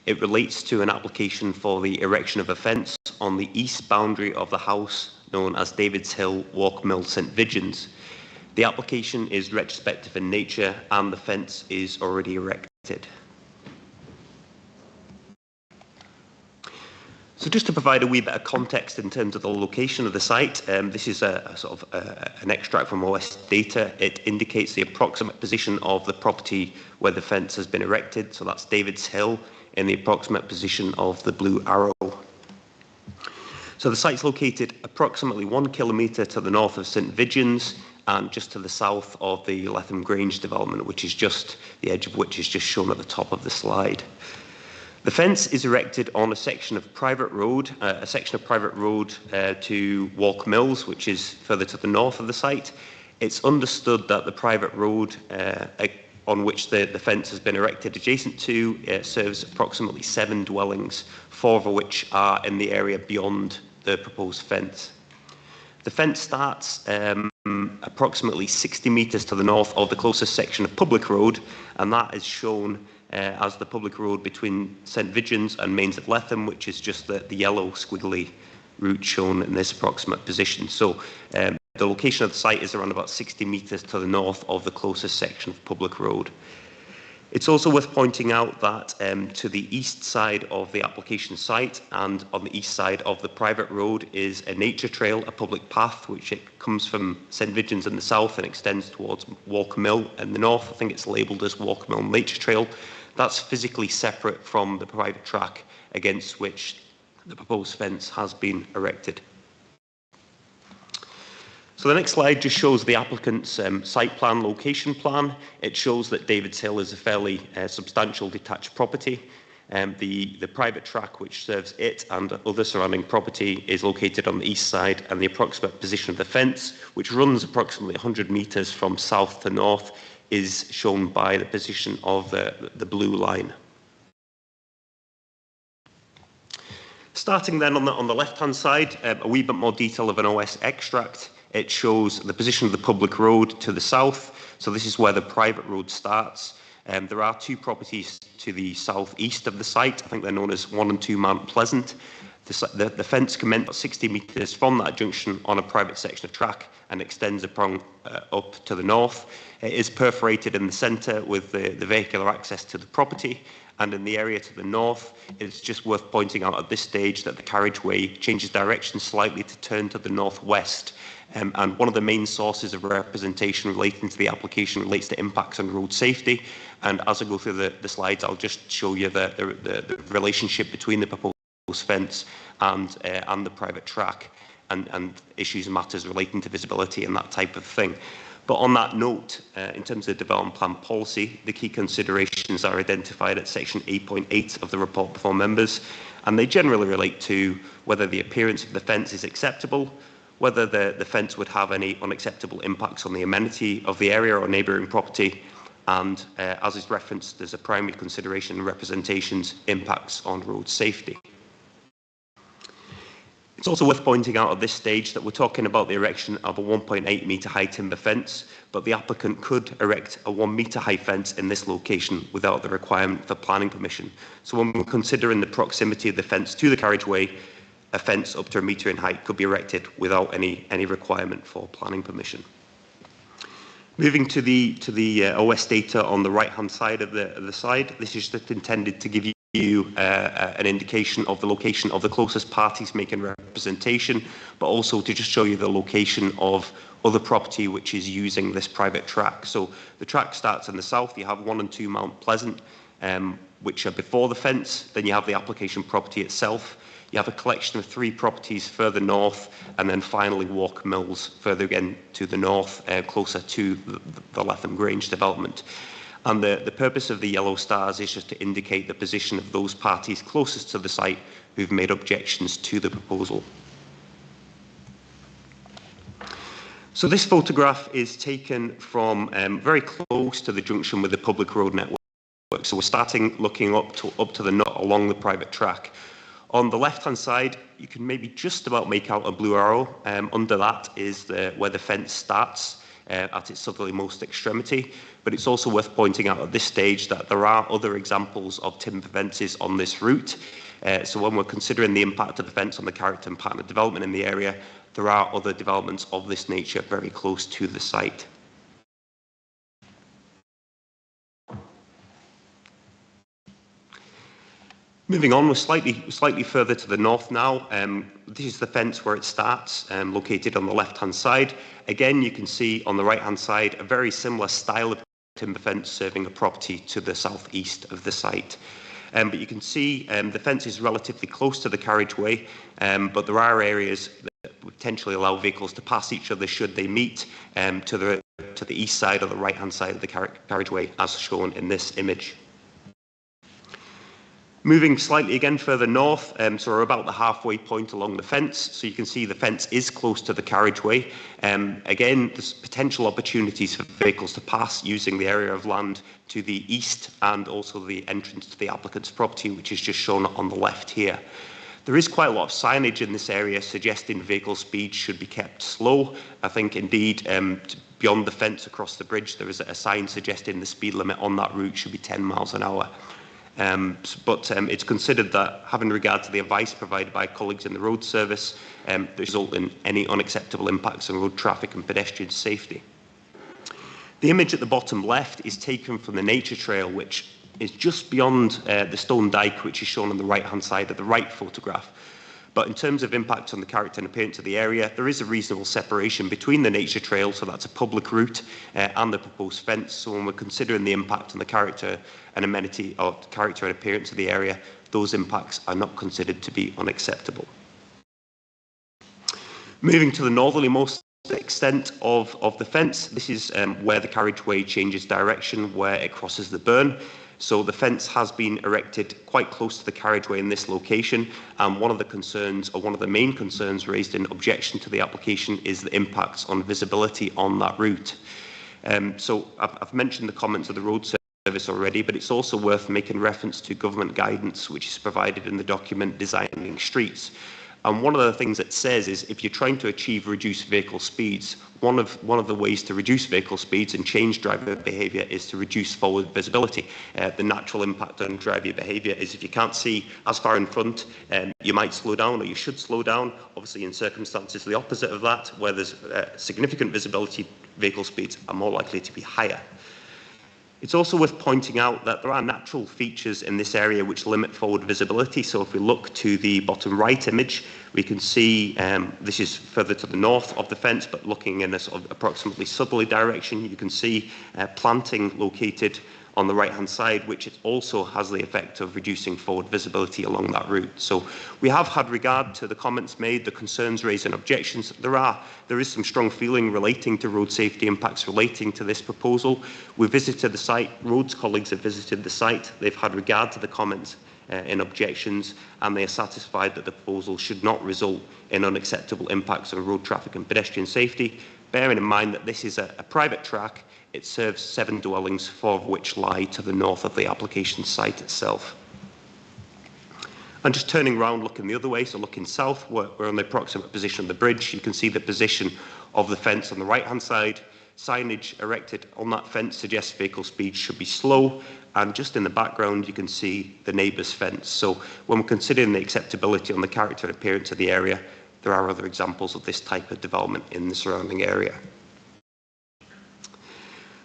It relates to an application for the erection of a fence on the east boundary of the house known as Davis Hill, Walkmill, St Vigins. The application is retrospective in nature and the fence is already erected. So just to provide a wee bit of context in terms of the location of the site, this is an extract from OS data. It indicates the approximate position of the property where the fence has been erected. So that's Davis Hill in the approximate position of the blue arrow. So the site's located approximately 1 kilometre to the north of St Vigins and just to the south of the Letham Grange development, which is just the edge of which is just shown at the top of the slide. The fence is erected on a section of private road, to Walk Mills, which is further to the north of the site. It's understood that the private road on which the fence has been erected adjacent to serves approximately 7 dwellings, 4 of which are in the area beyond the proposed fence. The fence starts approximately 60 metres to the north of the closest section of public road, and that is shown as the public road between St Vigins and Mains at Letham, which is just the yellow squiggly route shown in this approximate position. So the location of the site is around about 60 metres to the north of the closest section of public road. It's also worth pointing out that to the east side of the application site and on the east side of the private road is a nature trail, a public path, which it comes from St Vigins in the south and extends towards Walker Mill in the north. I think it's labelled as Walker Mill Nature Trail. That's physically separate from the private track against which the proposed fence has been erected. So the next slide just shows the applicant's site plan location plan. It shows that David's Hill is a fairly substantial detached property. The private track which serves it and other surrounding property is located on the east side, and the approximate position of the fence, which runs approximately 100 metres from south to north, is shown by the position of the blue line. Starting then on the left-hand side, a wee bit more detail of an OS extract. It shows the position of the public road to the south. So this is where the private road starts. There are 2 properties to the southeast of the site. I think they're known as 1 and 2 Mount Pleasant. The fence commences 60 metres from that junction on a private section of track and extends up to the north. It is perforated in the centre with the vehicular access to the property. And in the area to the north, it's just worth pointing out at this stage that the carriageway changes direction slightly to turn to the northwest. And one of the main sources of representation relating to the application relates to impacts on road safety. And as I go through the slides, I'll just show you the relationship between the proposed fence and the private track and issues and matters relating to visibility and that type of thing. But on that note, in terms of development plan policy, the key considerations are identified at section 8.8 of the report before members, and they generally relate to whether the appearance of the fence is acceptable, whether the fence would have any unacceptable impacts on the amenity of the area or neighbouring property, and as is referenced as a primary consideration in representations, impacts on road safety. It's also worth pointing out at this stage that we're talking about the erection of a 1.8 metre high timber fence, but the applicant could erect a 1 metre high fence in this location without the requirement for planning permission. So when we're considering the proximity of the fence to the carriageway, a fence up to 1 metre in height could be erected without any requirement for planning permission. Moving to the OS data on the right-hand side of the slide, this is just intended to give you an indication of the location of the closest parties making representation, but also to just show you the location of other property which is using this private track. So the track starts in the south. You have 1 and 2 Mount Pleasant, which are before the fence. Then you have the application property itself. You have a collection of 3 properties further north, and then finally Walker Mills further again to the north, closer to the Letham Grange development. And the purpose of the yellow stars is just to indicate the position of those parties closest to the site who've made objections to the proposal. So this photograph is taken from very close to the junction with the public road network. So we're starting looking up to the north along the private track. On the left-hand side, you can maybe just about make out a blue arrow. Under that is where the fence starts at its southerlymost extremity. But it's also worth pointing out at this stage that there are other examples of timber fences on this route. So when we're considering the impact of the fence on the character and pattern of development in the area, there are other developments of this nature very close to the site. Moving on, we're slightly further to the north now. This is the fence where it starts, located on the left-hand side. Again, you can see on the right-hand side a very similar style of timber fence serving a property to the southeast of the site. But you can see the fence is relatively close to the carriageway, but there are areas that potentially allow vehicles to pass each other should they meet to the east side or the right-hand side of the carriageway, as shown in this image. Moving slightly again further north, so we're about the halfway point along the fence. So you can see the fence is close to the carriageway. Again, there's potential opportunities for vehicles to pass using the area of land to the east and also the entrance to the applicant's property, which is just shown on the left here. There is quite a lot of signage in this area suggesting vehicle speed should be kept slow. I think indeed beyond the fence across the bridge there is a sign suggesting the speed limit on that route should be 10 miles an hour. But it's considered that, having regard to the advice provided by colleagues in the road service, result in any unacceptable impacts on road traffic and pedestrian safety. The image at the bottom left is taken from the nature trail, which is just beyond the stone dyke, which is shown on the right-hand side of the right photograph. But in terms of impact on the character and appearance of the area, there is a reasonable separation between the nature trail, so that's a public route, and the proposed fence. So when we're considering the impact on the character and amenity or character and appearance of the area, those impacts are not considered to be unacceptable. Moving to the northerlymost extent of the fence, this is where the carriageway changes direction, where it crosses the burn. So the fence has been erected quite close to the carriageway in this location, and one of the concerns, or one of the main concerns raised in objection to the application, is the impacts on visibility on that route. So I've mentioned the comments of the road service already, but it's also worth making reference to government guidance which is provided in the document Designing Streets. And one of the things it says is if you're trying to achieve reduced vehicle speeds, one of the ways to reduce vehicle speeds and change driver behaviour is to reduce forward visibility. The natural impact on driver behaviour is if you can't see as far in front, you might slow down, or you should slow down. Obviously, in circumstances the opposite of that, where there's significant visibility, vehicle speeds are more likely to be higher. It's also worth pointing out that there are natural features in this area which limit forward visibility. So if we look to the bottom right image, we can see this is further to the north of the fence, but looking in a sort of approximately southerly direction, you can see planting located on the right-hand side, which it also has the effect of reducing forward visibility along that route. So we have had regard to the comments made, the concerns raised and objections. There is some strong feeling relating to road safety impacts relating to this proposal. We visited the site, roads colleagues have visited the site, they've had regard to the comments and objections, and they are satisfied that the proposal should not result in unacceptable impacts on road traffic and pedestrian safety, bearing in mind that this is a private track. It serves 7 dwellings, 4 of which lie to the north of the application site itself. And just turning around, looking the other way, so looking south, we're on the approximate position of the bridge. You can see the position of the fence on the right-hand side. Signage erected on that fence suggests vehicle speed should be slow, and just in the background you can see the neighbour's fence. So when we're considering the acceptability on the character and appearance of the area, there are other examples of this type of development in the surrounding area.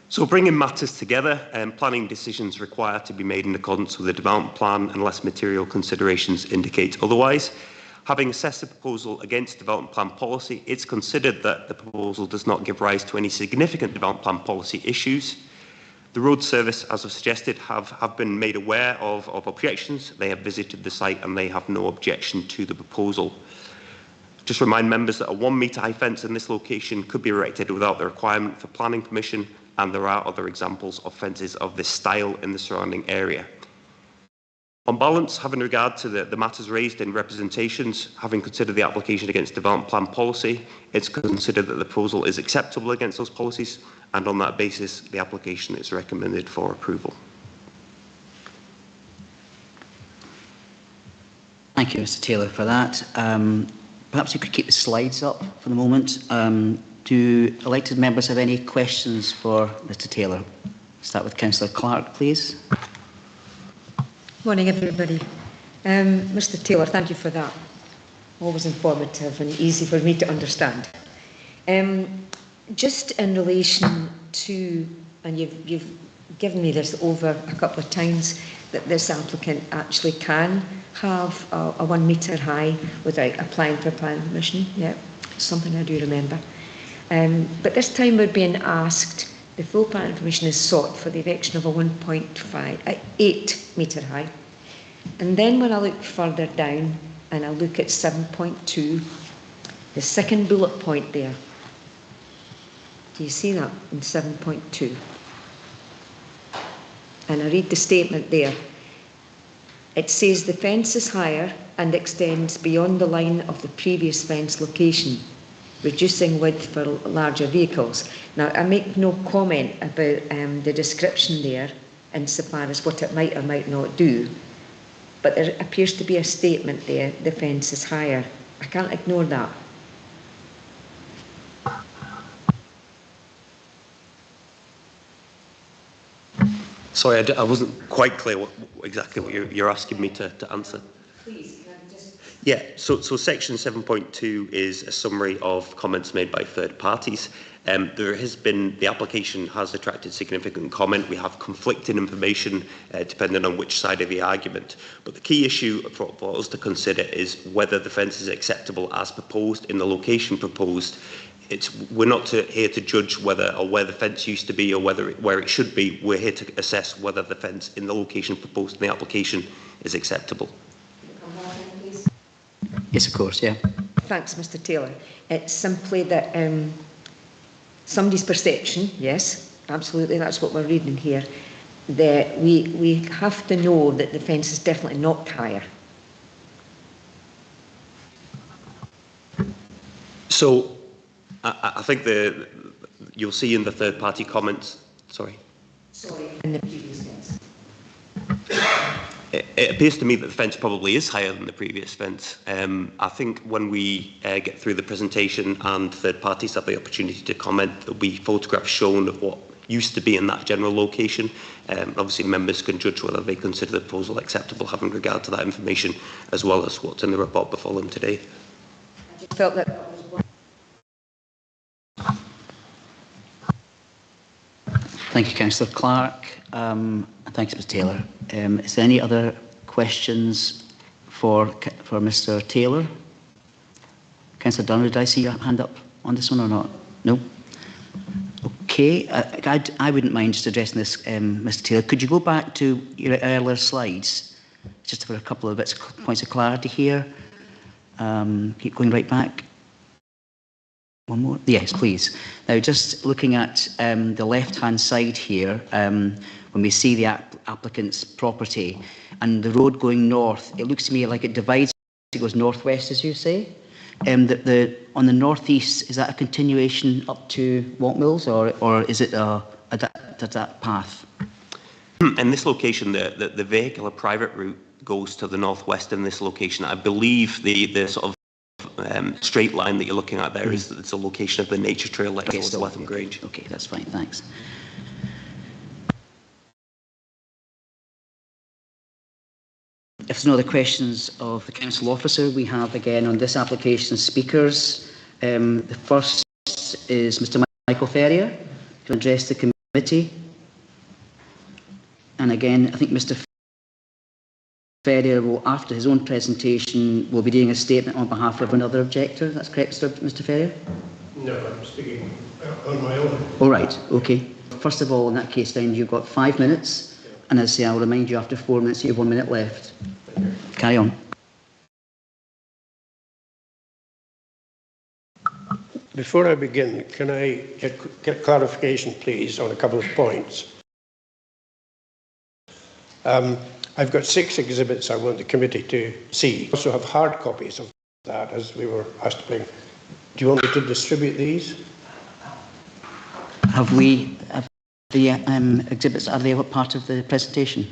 So bringing matters together, planning decisions require to be made in accordance with the development plan unless material considerations indicate otherwise. Having assessed the proposal against development plan policy, it's considered that the proposal does not give rise to any significant development plan policy issues. The road service, as I've suggested, have been made aware of objections. They have visited the site and they have no objection to the proposal. Just remind members that a 1 metre high fence in this location could be erected without the requirement for planning permission, and there are other examples of fences of this style in the surrounding area. On balance, having regard to the matters raised in representations, having considered the application against development plan policy, it's considered that the proposal is acceptable against those policies, and on that basis, the application is recommended for approval. Thank you, Mr. Taylor, for that. Perhaps you could keep the slides up for the moment. Do elected members have any questions for Mr. Taylor? Start with Councillor Clark, please. Morning, everybody. Mr. Taylor, thank you for that. Always informative and easy for me to understand. Just in relation to, and you've given me this over a couple of times, that this applicant actually can have a 1 metre high without applying for planning permission. Yeah, something I do remember. But this time we're being asked, the full planning permission is sought for the erection of a 8 metre high. And then when I look further down and I look at 7.2, the second bullet point there, do you see that in 7.2? And I read the statement there. It says the fence is higher and extends beyond the line of the previous fence location, reducing width for larger vehicles. Now, I make no comment about the description there insofar as what it might or might not do, but there appears to be a statement there, the fence is higher. I can't ignore that. Sorry, I wasn't quite clear exactly what you're asking me to answer. Please, can I just... Yeah, so section 7.2 is a summary of comments made by third parties. There has been, the application has attracted significant comment. We have conflicting information depending on which side of the argument. But the key issue for us to consider is whether the fence is acceptable as proposed in the location proposed. We're not here to judge whether or where the fence used to be or where it should be. We're here to assess whether the fence in the location proposed in the application is acceptable. Yes, of course, yeah. Thanks, Mr. Taylor. It's simply that somebody's perception, yes, absolutely, that's what we're reading here, that we have to know that the fence is definitely not higher. So, I think you'll see in the third-party comments. Sorry. In the previous fence. It appears to me that the fence probably is higher than the previous fence. I think when we get through the presentation and third parties have the opportunity to comment, there'll be photographs shown of what used to be in that general location. Obviously, members can judge whether they consider the proposal acceptable having regard to that information, as well as what's in the report before them today. I just felt that. Thank you, Councillor Clark. Thank you, Mr Taylor. Is there any other questions for Mr Taylor? Councillor Dunn, did I see your hand up on this one or not? No? Okay, I wouldn't mind just addressing this, Mr Taylor. Could you go back to your earlier slides, just for a couple of points of clarity here? Keep going right back. One more? Yes, please. Now, just looking at the left-hand side here, when we see the applicant's property and the road going north, it looks to me like it divides, it goes northwest, as you say. On the northeast, is that a continuation up to Waltmills, or is it that path? In this location, the vehicular private route goes to the northwest in this location. I believe the sort of straight line that you're looking at there is it's a location of the nature trail that goes to Letham Grange. Okay, that's fine, thanks. If there's no other questions of the council officer, we have again on this application speakers. The first is Mr Michael Ferrier to address the committee. And again, I think Mr Ferrier will, after his own presentation, will be doing a statement on behalf of another objector. That's correct, Mr Ferrier? No, I'm speaking on my own. All right, okay. First of all, in that case, then you've got 5 minutes, and as I say, I'll remind you after 4 minutes you have 1 minute left. Carry on. Before I begin, can I get clarification, please, on a couple of points? I've got 6 exhibits I want the committee to see. I also have hard copies of that, as we were asked to bring. Do you want me to distribute these? Have the exhibits, are they part of the presentation?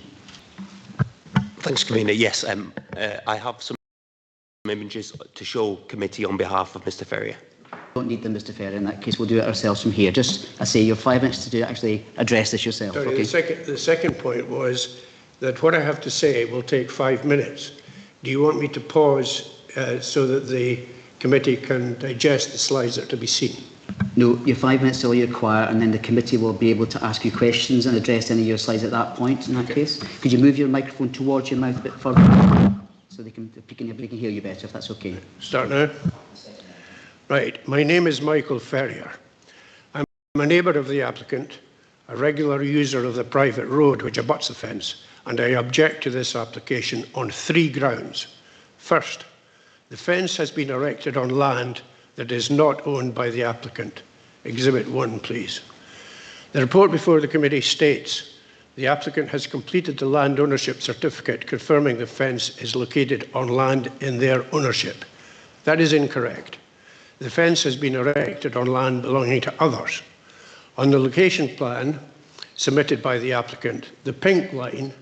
Thanks, Convener. Yes, I have some images to show committee on behalf of Mr Ferrier. Don't need them, Mr Ferrier. In that case, we'll do it ourselves from here. Just, I say, you have 5 minutes to actually address this yourself. Sorry, okay? the second point was that what I have to say will take 5 minutes. Do you want me to pause so that the committee can digest the slides that are to be seen? No, your 5 minutes is all you require, and then the committee will be able to ask you questions and address any of your slides at that point. In that case, could you move your microphone towards your mouth a bit further, so they can hear you better, if that's okay. Start now. Right. My name is Michael Ferrier. I'm a neighbour of the applicant, a regular user of the private road which abuts the fence, and I object to this application on 3 grounds. First, the fence has been erected on land that is not owned by the applicant. Exhibit 1, please. The report before the committee states the applicant has completed the land ownership certificate confirming the fence is located on land in their ownership. That is incorrect. The fence has been erected on land belonging to others. On the location plan submitted by the applicant, the pink line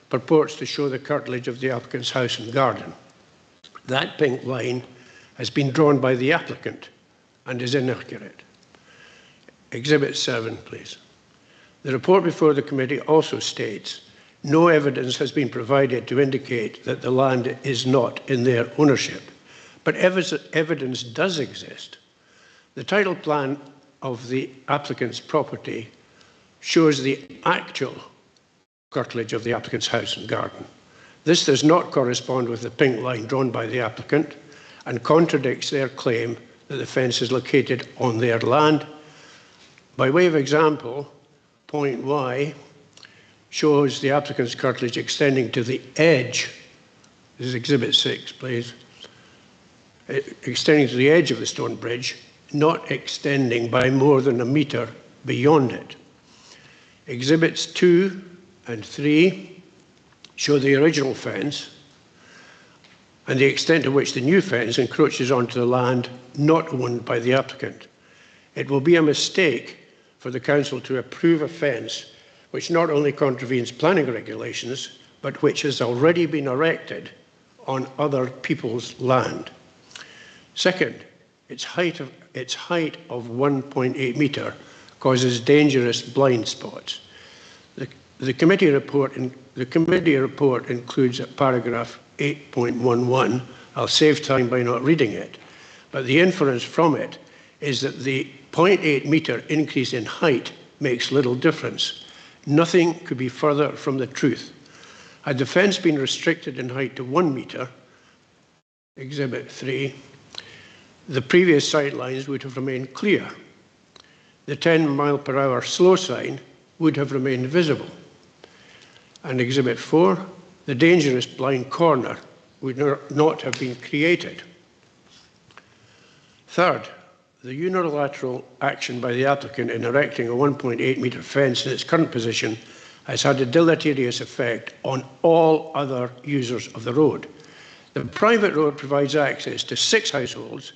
purports to show the curtilage of the applicant's house and garden. That pink line has been drawn by the applicant and is inaccurate. Exhibit 7, please. The report before the committee also states no evidence has been provided to indicate that the land is not in their ownership, but evidence does exist. The title plan of the applicant's property shows the actual curtilage of the applicant's house and garden. This does not correspond with the pink line drawn by the applicant and contradicts their claim that the fence is located on their land. By way of example, point Y shows the applicant's curtilage extending to the edge. This is Exhibit 6, please. Extending to the edge of the stone bridge, not extending by more than a metre beyond it. Exhibits 2 and 3 show the original fence and the extent to which the new fence encroaches onto the land not owned by the applicant. It will be a mistake for the council to approve a fence which not only contravenes planning regulations, but which has already been erected on other people's land. Second, its height of 1.8 metre causes dangerous blind spots. The committee report includes a paragraph 8.11. I'll save time by not reading it, but the inference from it is that the 0.8 metre increase in height makes little difference. Nothing could be further from the truth. Had the fence been restricted in height to 1 metre, Exhibit 3, the previous sight lines would have remained clear. The 10-mile-per-hour slow sign would have remained visible. And Exhibit 4, the dangerous blind corner would not have been created. Third, the unilateral action by the applicant in erecting a 1.8 metre fence in its current position has had a deleterious effect on all other users of the road. The private road provides access to 6 households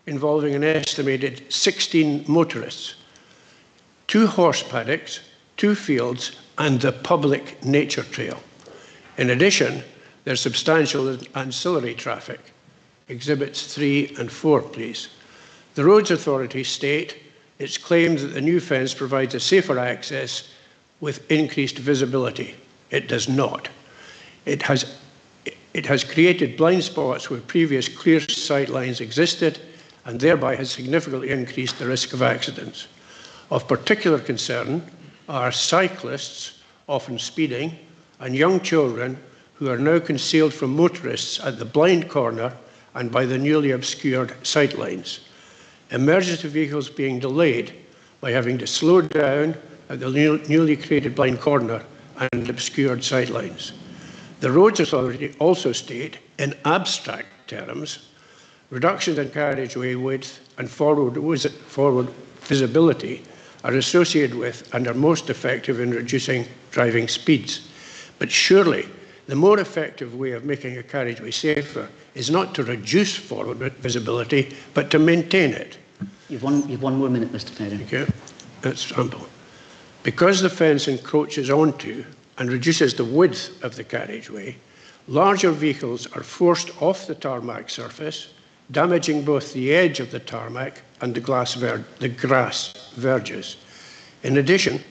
involving an estimated 16 motorists, 2 horse paddocks, 2 fields, and the public nature trail. In addition, there's substantial ancillary traffic. Exhibits 3 and 4, please. The Roads Authority state its claim that the new fence provides a safer access with increased visibility. It does not. It has created blind spots where previous clear sight lines existed and thereby has significantly increased the risk of accidents. Of particular concern are cyclists, often speeding, and young children who are now concealed from motorists at the blind corner and by the newly obscured sight lines. Emergency vehicles being delayed by having to slow down at the newly created blind corner and obscured sight lines. The Roads Authority also state, in abstract terms, reductions in carriageway width and forward visibility are associated with and are most effective in reducing driving speeds. But surely, the more effective way of making a carriageway safer is not to reduce forward visibility, but to maintain it. You've one more minute, Mr. Ferrier. Thank you. That's ample. Because the fence encroaches onto and reduces the width of the carriageway, larger vehicles are forced off the tarmac surface, damaging both the edge of the tarmac and the grass verges. In addition,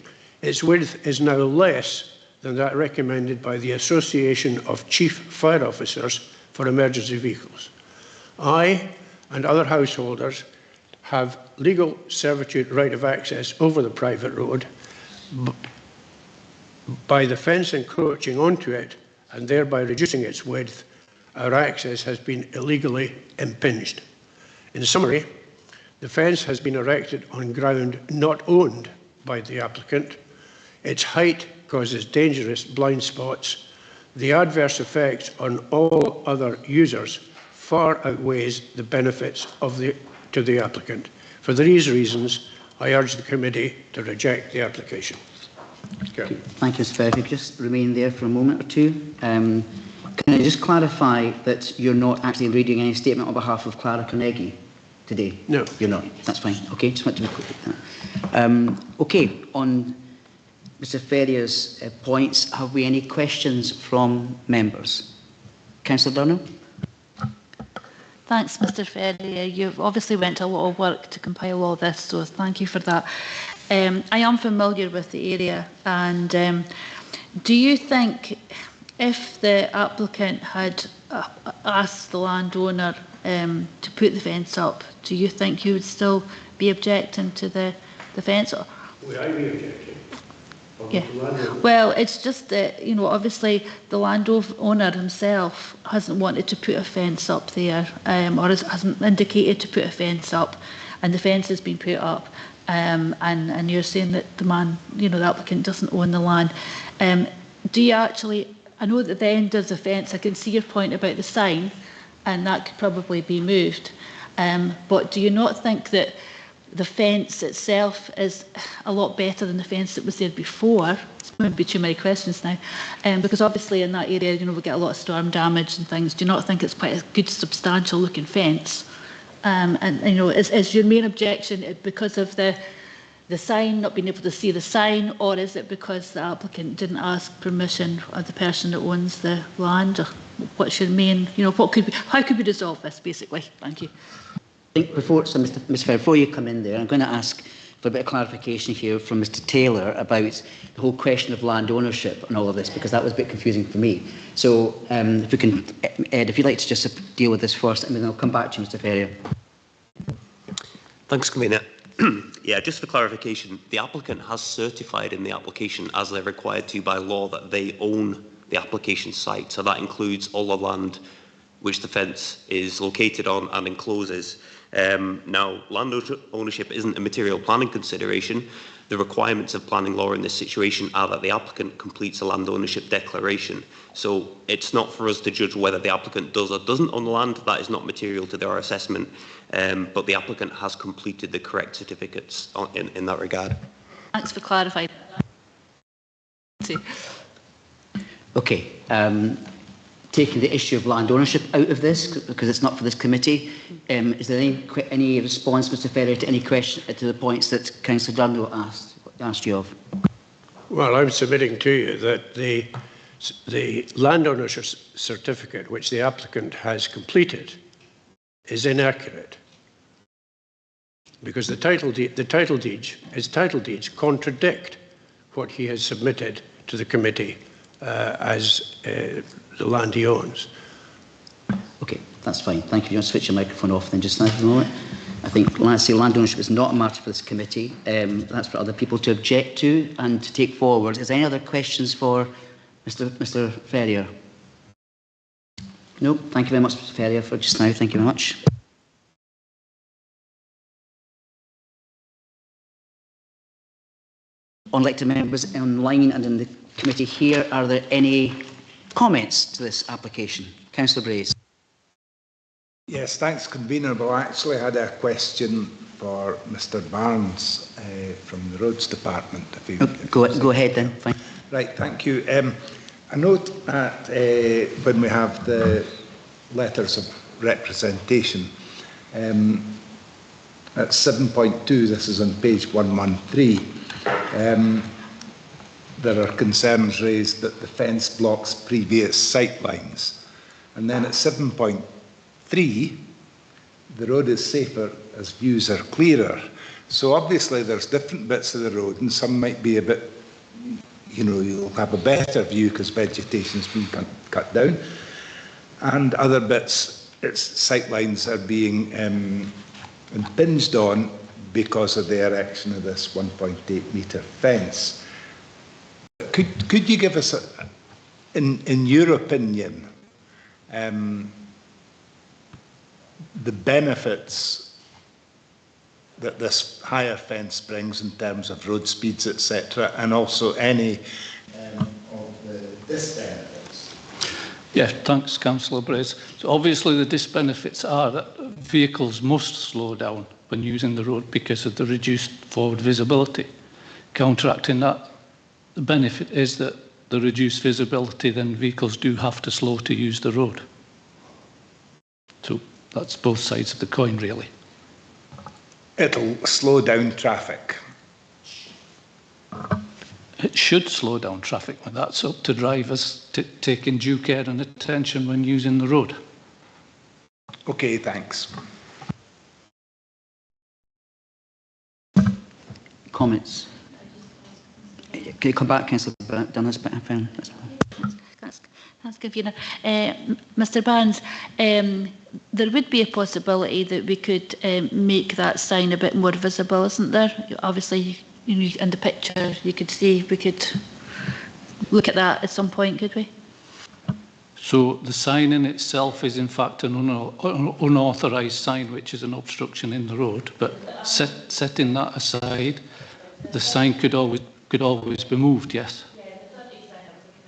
its width is now less than that recommended by the Association of Chief Fire Officers for Emergency Vehicles. I and other householders have legal servitude right of access over the private road. By the fence encroaching onto it and thereby reducing its width, our access has been illegally impinged. In summary, the fence has been erected on ground not owned by the applicant. Its height causes dangerous blind spots. The adverse effects on all other users far outweighs the benefits to the applicant. For these reasons, I urge the committee to reject the application. Okay. Thank you, Mr. Fair. If you could just remain there for a moment or two. Can I just clarify that you're not actually reading any statement on behalf of Clara Carnegie today? No. You're not. That's fine. Okay, just want to be clear with that. Okay, on Mr. Ferrier's points, have we any questions from members? Councillor Durham? Thanks, Mr. Ferrier. You've obviously went to a lot of work to compile all this, so thank you for that. I am familiar with the area, and do you think if the applicant had asked the landowner to put the fence up, do you think you would still be objecting to the fence? Would I be objecting? Yeah. Well, it's just that, you know, obviously the landowner himself hasn't wanted to put a fence up there, or hasn't indicated to put a fence up, and the fence has been put up, and you're saying that the man, you know, the applicant doesn't own the land. Do you actually, I know that the end of the fence, I can see your point about the sign, and that could probably be moved, but do you not think that the fence itself is a lot better than the fence that was there before? It's going to be too many questions now, because obviously in that area, you know, we get a lot of storm damage and things. Do you not think it's quite a good, substantial looking fence? And you know, is your main objection because of the sign, not being able to see the sign, or is it because the applicant didn't ask permission of the person that owns the land? Or what's your main, you know, how could we resolve this, basically? Thank you. I think before, so Mr. Fair, before you come in there, I'm going to ask for a bit of clarification here from Mr. Taylor about the whole question of land ownership and all of this, because that was a bit confusing for me. So if we can, Ed, if you'd like to just deal with this first, and then I'll come back to you, Mr. Ferrier. Thanks, Convener. Yeah, just for clarification, the applicant has certified in the application, as they're required to by law, that they own the application site. So that includes all the land which the fence is located on and encloses. Now, land ownership isn't a material planning consideration. The requirements of planning law in this situation are that the applicant completes a land ownership declaration. So it's not for us to judge whether the applicant does or doesn't own the land. That is not material to their assessment. But the applicant has completed the correct certificates in that regard. Thanks for clarifying. Okay. Taking the issue of land ownership out of this, because it's not for this committee, is there any response, Mr. Ferrier, to any question to the points that Councillor Dundle asked you of? Well, I'm submitting to you that the land ownership certificate which the applicant has completed is inaccurate, because the title deeds contradict what he has submitted to the committee as the land he owns. Okay, that's fine. Thank you. You want to switch your microphone off then just now for a moment? I think land ownership is not a matter for this committee. That's for other people to object to and to take forward. Is there any other questions for Mr. Ferrier? No, thank you very much, Mr. Ferrier, for just now. Thank you very much. Unelected members online and in the committee here, are there any comments to this application? Councillor Brace. Yes, thanks, Convener. Well, I actually had a question for Mr. Barnes from the Roads Department. Go ahead then. Fine. Right, thank you. I note that when we have the letters of representation, at 7.2, this is on page 113, there are concerns raised that the fence blocks previous sight lines. And then at 7.3, the road is safer as views are clearer. So obviously there's different bits of the road, and some might be a bit, you know, you'll have a better view because vegetation's been cut down. And other bits, its sight lines are being impinged on because of the erection of this 1.8 metre fence. Could you give us, in your opinion, the benefits that this higher fence brings in terms of road speeds, etc., and also any of the disbenefits? Yeah, thanks, Councillor Brace. So obviously the disbenefits are that vehicles must slow down when using the road because of the reduced forward visibility. Counteracting that, the benefit is that the reduced visibility, then vehicles do have to slow to use the road. So that's both sides of the coin, really. It'll slow down traffic. It should slow down traffic, but that's up to drivers taking due care and attention when using the road. Okay, thanks. Comments? Can you come back, Councillor Dunn? That's convener. Mr Barnes, there would be a possibility that we could make that sign a bit more visible, isn't there? Obviously, in the picture, you could see, we could look at that at some point, could we? So the sign in itself is in fact an unauthorised sign, which is an obstruction in the road. But setting that aside, the sign could always be moved. Yes.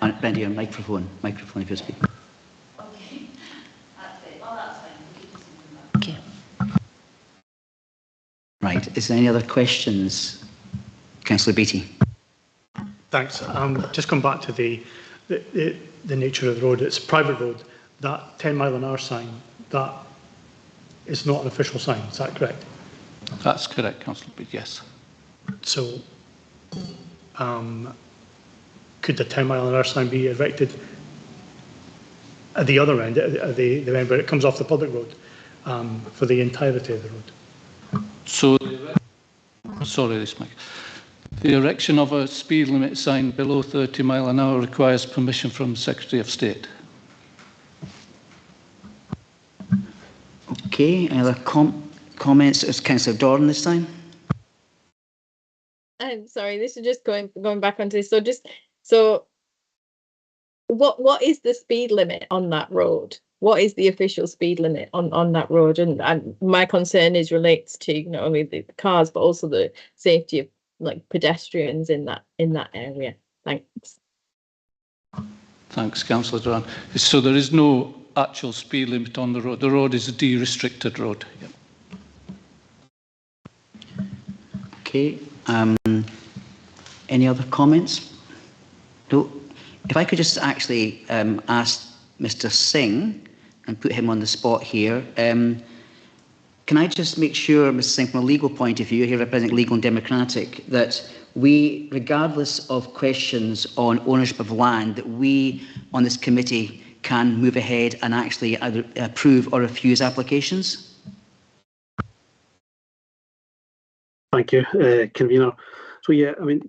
And bend your microphone if you speak. Okay. Right. Is there any other questions, Councillor Beattie? Thanks. Just come back to the nature of the road. It's a private road. That 10 mile an hour sign, that is not an official sign. Is that correct? That's correct, Councillor Beattie. Yes. So, could the 10 mile an hour sign be erected at the other end, at the end where it comes off the public road, for the entirety of the road? So, sorry, this mic. The erection of a speed limit sign below 30 mile an hour requires permission from the Secretary of State. Okay, any other comments? It's Councillor Doran this time. I'm sorry, this is just going back onto this. So what is the speed limit on that road? What is the official speed limit on that road? And my concern relates to not only the cars but also the safety of pedestrians in that area. Thanks. Thanks, Councillor Duran. So there is no actual speed limit on the road. The road is a de-restricted road. Yep. Okay. Any other comments? No. If I could just actually ask Mr. Singh and put him on the spot here. Can I just make sure, Mr. Singh, from a legal point of view, here representing Legal and Democratic, that we, regardless of questions on ownership of land, that we on this committee can move ahead and actually either approve or refuse applications? Thank you, Convener. So yeah, I mean,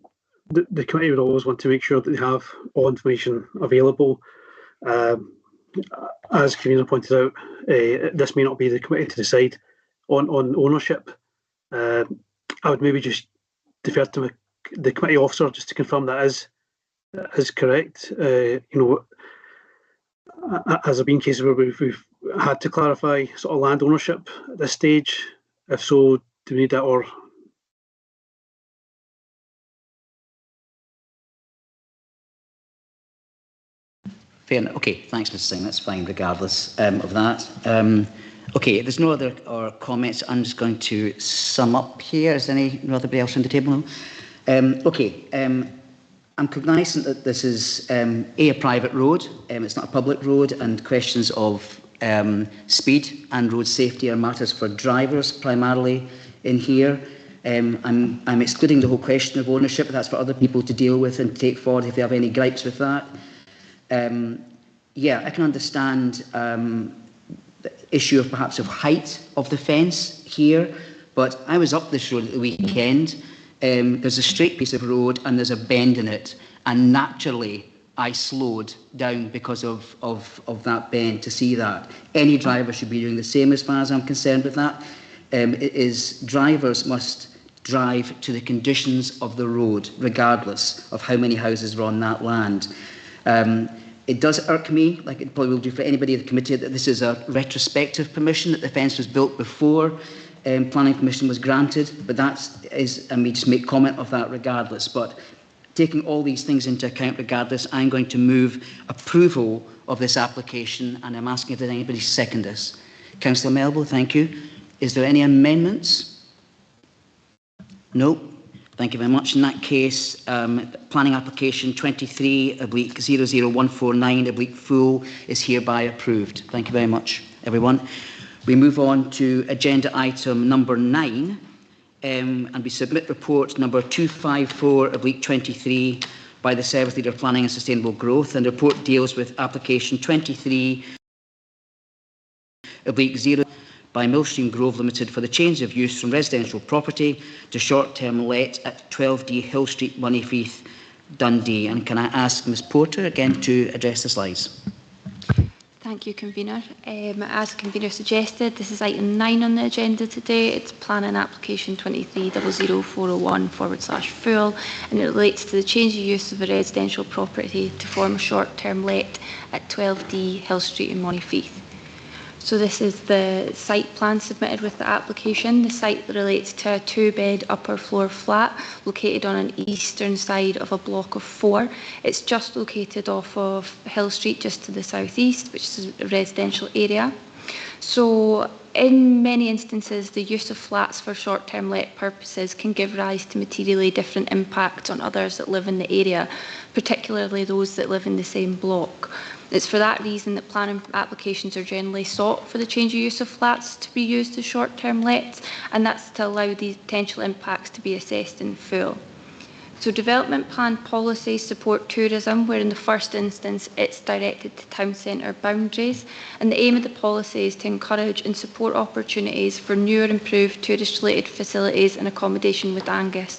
the committee would always want to make sure that they have all information available. As Convener pointed out, this may not be the committee to decide on ownership. I would maybe just defer to the committee officer just to confirm that is correct. You know, has there been cases where we've had to clarify sort of land ownership at this stage? If so, do we need that or? Fair enough. Okay, thanks, Mr. Singh. That's fine, regardless of that. Okay, if there's no other comments, I'm just going to sum up here. Is there anybody else on the table? No? Okay, I'm cognizant that this is a private road. It's not a public road, and questions of speed and road safety are matters for drivers primarily in here. I'm excluding the whole question of ownership. That's for other people to deal with and take forward if they have any gripes with that. Yeah, I can understand the issue of perhaps of height of the fence here, but I was up this road at the weekend. There's a straight piece of road and there's a bend in it, and naturally I slowed down because of that bend to see that. Any driver should be doing the same as far as I'm concerned with that. It is drivers must drive to the conditions of the road, regardless of how many houses are on that land. It does irk me, like it probably will do for anybody in the committee, that this is a retrospective permission, that the fence was built before planning permission was granted, but that is, and we just make comment of that regardless. But taking all these things into account regardless, I'm going to move approval of this application, and I'm asking if there's anybody second this. Councillor Melville, thank you. Is there any amendments? No. Thank you very much. In that case, planning application 23/00149 full is hereby approved. Thank you very much, everyone. We move on to agenda item number 9, and we submit report number 254/23 by the Service Leader Planning and Sustainable Growth, and the report deals with application 23/0 by Millstream Grove Limited for the change of use from residential property to short-term let at 12D Hill Street, Moneyfeith, Dundee. And can I ask Ms Porter again to address the slides? Thank you, Convener. As Convener suggested, this is item 9 on the agenda today. It's planning application 23/00401/full, and it relates to the change of use of a residential property to form a short-term let at 12D Hill Street in Moneyfeith. So this is the site plan submitted with the application. The site relates to a 2-bed upper floor flat located on an eastern side of a block of 4. It's just located off of Hill Street, just to the southeast, which is a residential area. So in many instances, the use of flats for short-term let purposes can give rise to materially different impacts on others that live in the area, particularly those that live in the same block. It's for that reason that planning applications are generally sought for the change of use of flats to be used as short-term lets, and that's to allow these potential impacts to be assessed in full. So development plan policies support tourism, where in the first instance it's directed to town centre boundaries, and the aim of the policy is to encourage and support opportunities for new or improved tourist-related facilities and accommodation with Angus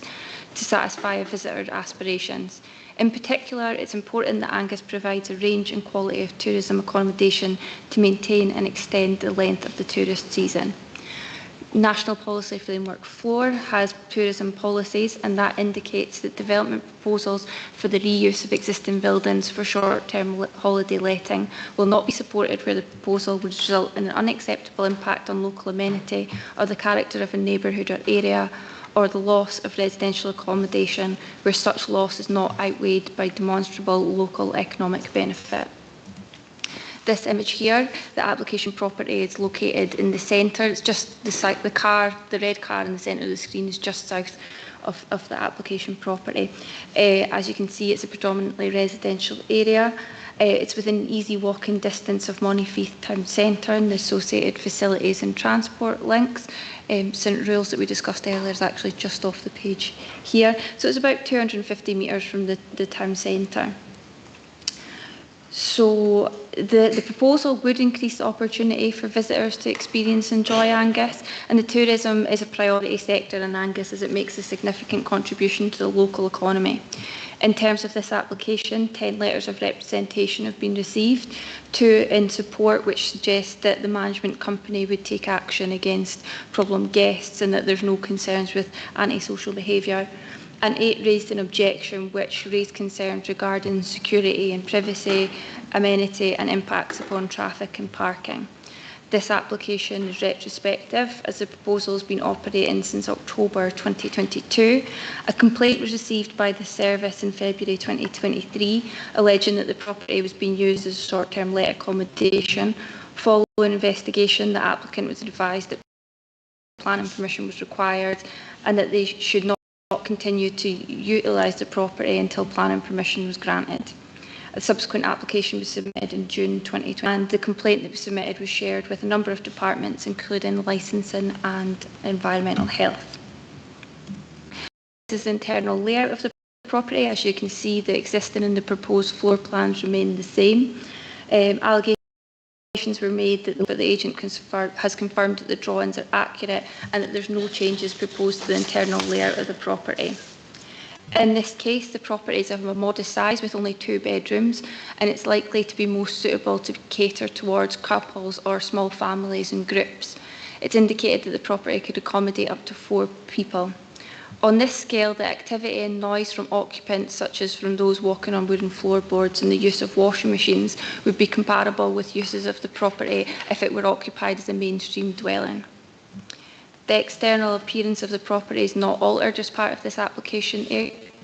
to satisfy a visitor's aspirations. In particular, it's important that Angus provides a range and quality of tourism accommodation to maintain and extend the length of the tourist season. National Policy Framework 4 has tourism policies, and that indicates that development proposals for the reuse of existing buildings for short-term holiday letting will not be supported where the proposal would result in an unacceptable impact on local amenity or the character of a neighbourhood or area, or the loss of residential accommodation where such loss is not outweighed by demonstrable local economic benefit. This image here, the application property is located in the centre. It's just the red car in the centre of the screen is just south of the application property. As you can see, it's a predominantly residential area. It's within easy walking distance of Moneyfeith town centre and the associated facilities and transport links. St Rules that we discussed earlier is actually just off the page here. So it's about 250 metres from the town centre. So the proposal would increase the opportunity for visitors to experience and enjoy Angus, and the tourism is a priority sector in Angus as it makes a significant contribution to the local economy. In terms of this application, 10 letters of representation have been received, 2 in support, which suggests that the management company would take action against problem guests and that there's no concerns with antisocial behaviour, and 8 raised an objection which raised concerns regarding security and privacy, amenity and impacts upon traffic and parking. This application is retrospective as the proposal has been operating since October 2022. A complaint was received by the service in February 2023 alleging that the property was being used as a short-term let accommodation. Following investigation, the applicant was advised that planning permission was required and that they should not continue to utilise the property until planning permission was granted. A subsequent application was submitted in June 2020, and the complaint that was submitted was shared with a number of departments, including licensing and environmental health. This is the internal layout of the property. As you can see, the existing and the proposed floor plans remain the same. Allegations were made that the agent has confirmed that the drawings are accurate and that there's no changes proposed to the internal layout of the property. In this case, the property is of a modest size with only 2 bedrooms, and it's likely to be most suitable to cater towards couples or small families and groups. It's indicated that the property could accommodate up to 4 people. On this scale, the activity and noise from occupants, such as from those walking on wooden floorboards and the use of washing machines, would be comparable with uses of the property if it were occupied as a mainstream dwelling. The external appearance of the property is not altered as part of this application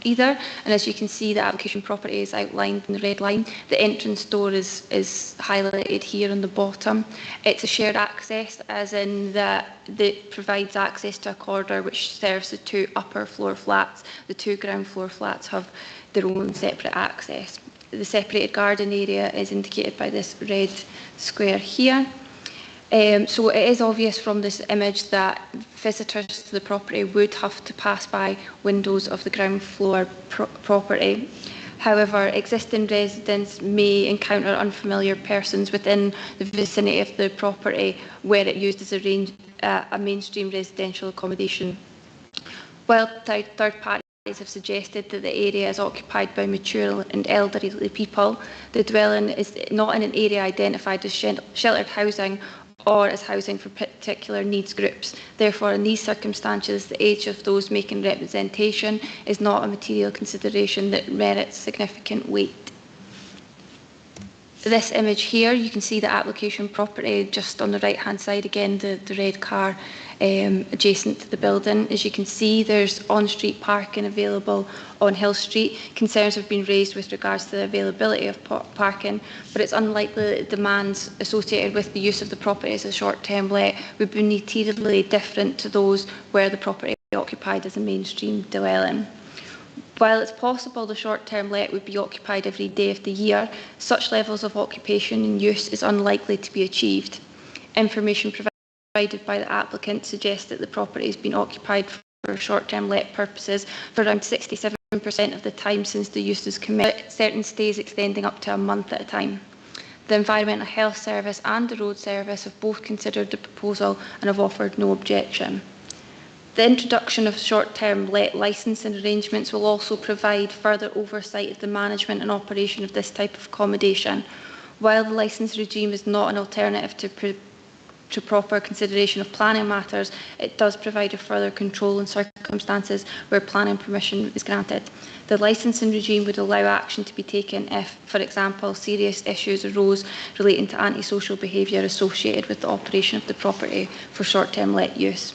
either. And as you can see, the application property is outlined in the red line. The entrance door is highlighted here on the bottom. It's a shared access, as in that it provides access to a corridor which serves the 2 upper floor flats. The 2 ground floor flats have their own separate access. The separated garden area is indicated by this red square here. So it is obvious from this image that visitors to the property would have to pass by windows of the ground floor property. However, existing residents may encounter unfamiliar persons within the vicinity of the property where it used as a mainstream residential accommodation. While third parties have suggested that the area is occupied by mature and elderly people, the dwelling is not in an area identified as sheltered housing or as housing for particular needs groups. Therefore, in these circumstances, the age of those making representation is not a material consideration that merits significant weight. This image here, you can see the application property just on the right-hand side, again, the red car adjacent to the building. As you can see, there's on-street parking available on Hill Street. Concerns have been raised with regards to the availability of parking, but it's unlikely that demands associated with the use of the property as a short-term let would be materially different to those where the property is occupied as a mainstream dwelling. While it's possible the short-term let would be occupied every day of the year, such levels of occupation and use is unlikely to be achieved. Information provided by the applicant suggests that the property has been occupied for short-term let purposes for around 67% of the time since the use was commenced, certain stays extending up to a month at a time. The Environmental Health Service and the Road Service have both considered the proposal and have offered no objection. The introduction of short-term let licensing arrangements will also provide further oversight of the management and operation of this type of accommodation. While the licence regime is not an alternative to proper consideration of planning matters, it does provide a further control in circumstances where planning permission is granted. The licensing regime would allow action to be taken if, for example, serious issues arose relating to antisocial behaviour associated with the operation of the property for short-term let use.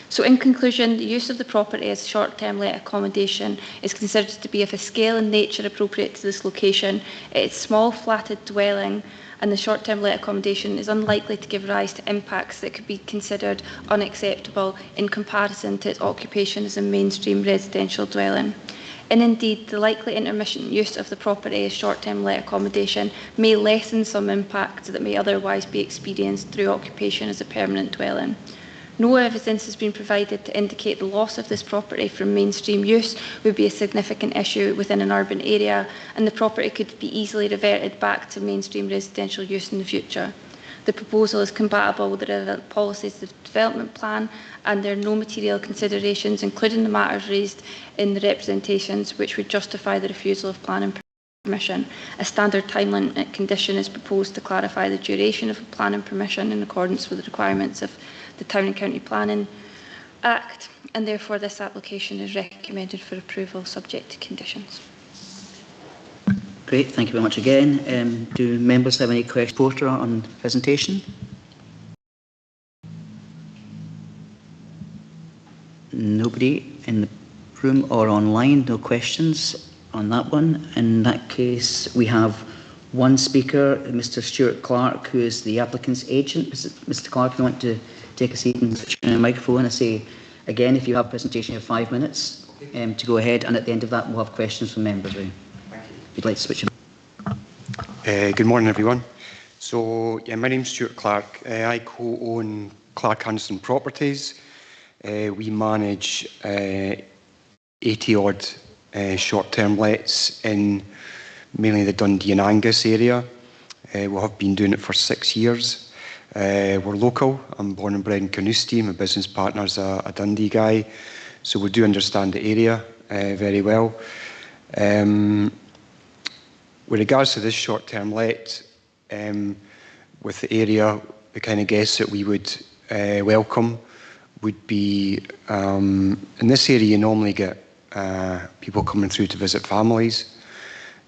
So in conclusion, the use of the property as short-term let accommodation is considered to be of a scale and nature appropriate to this location. It is a small flatted dwelling, and the short-term let accommodation is unlikely to give rise to impacts that could be considered unacceptable in comparison to its occupation as a mainstream residential dwelling. And indeed, the likely intermittent use of the property as short-term let accommodation may lessen some impacts that may otherwise be experienced through occupation as a permanent dwelling. No evidence has been provided to indicate the loss of this property from mainstream use would be a significant issue within an urban area, and the property could be easily reverted back to mainstream residential use in the future. The proposal is compatible with the relevant policies of the development plan, and there are no material considerations, including the matters raised in the representations, which would justify the refusal of planning permission. A standard time limit condition is proposed to clarify the duration of a planning permission in accordance with the requirements of the Town and County Planning Act, and therefore this application is recommended for approval subject to conditions. Great, thank you very much again. Do members have any questions Porter on the presentation? Nobody in the room or online, no questions on that one. In that case, we have one speaker, Mr. Stuart Clark, who is the applicant's agent. Mr. Clark, if you want to take a seat and switch on your microphone. I say, again, if you have a presentation, you have 5 minutes to go ahead, and at the end of that, we'll have questions from members. Thank you. If you'd like to switch on. Good morning, everyone. So, yeah, my name's Stuart Clark. I co-own Clark Anderson Properties. We manage 80-odd short-term lets in mainly the Dundee and Angus area. We have been doing it for 6 years. We're local. I'm born and bred in Carnoustie. My business partner's a Dundee guy, so we do understand the area very well. With regards to this short-term let, with the area, the kind of guests that we would welcome would be, in this area you normally get people coming through to visit families.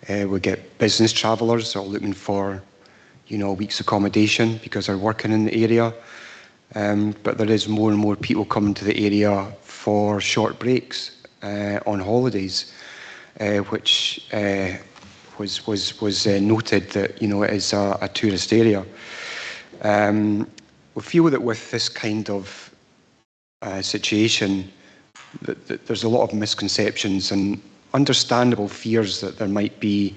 We get business travellers that are looking for a week's accommodation because they're working in the area. But there is more and more people coming to the area for short breaks on holidays. which was noted that, you know, it is a tourist area. We feel that with this kind of situation, that there's a lot of misconceptions and understandable fears that there might be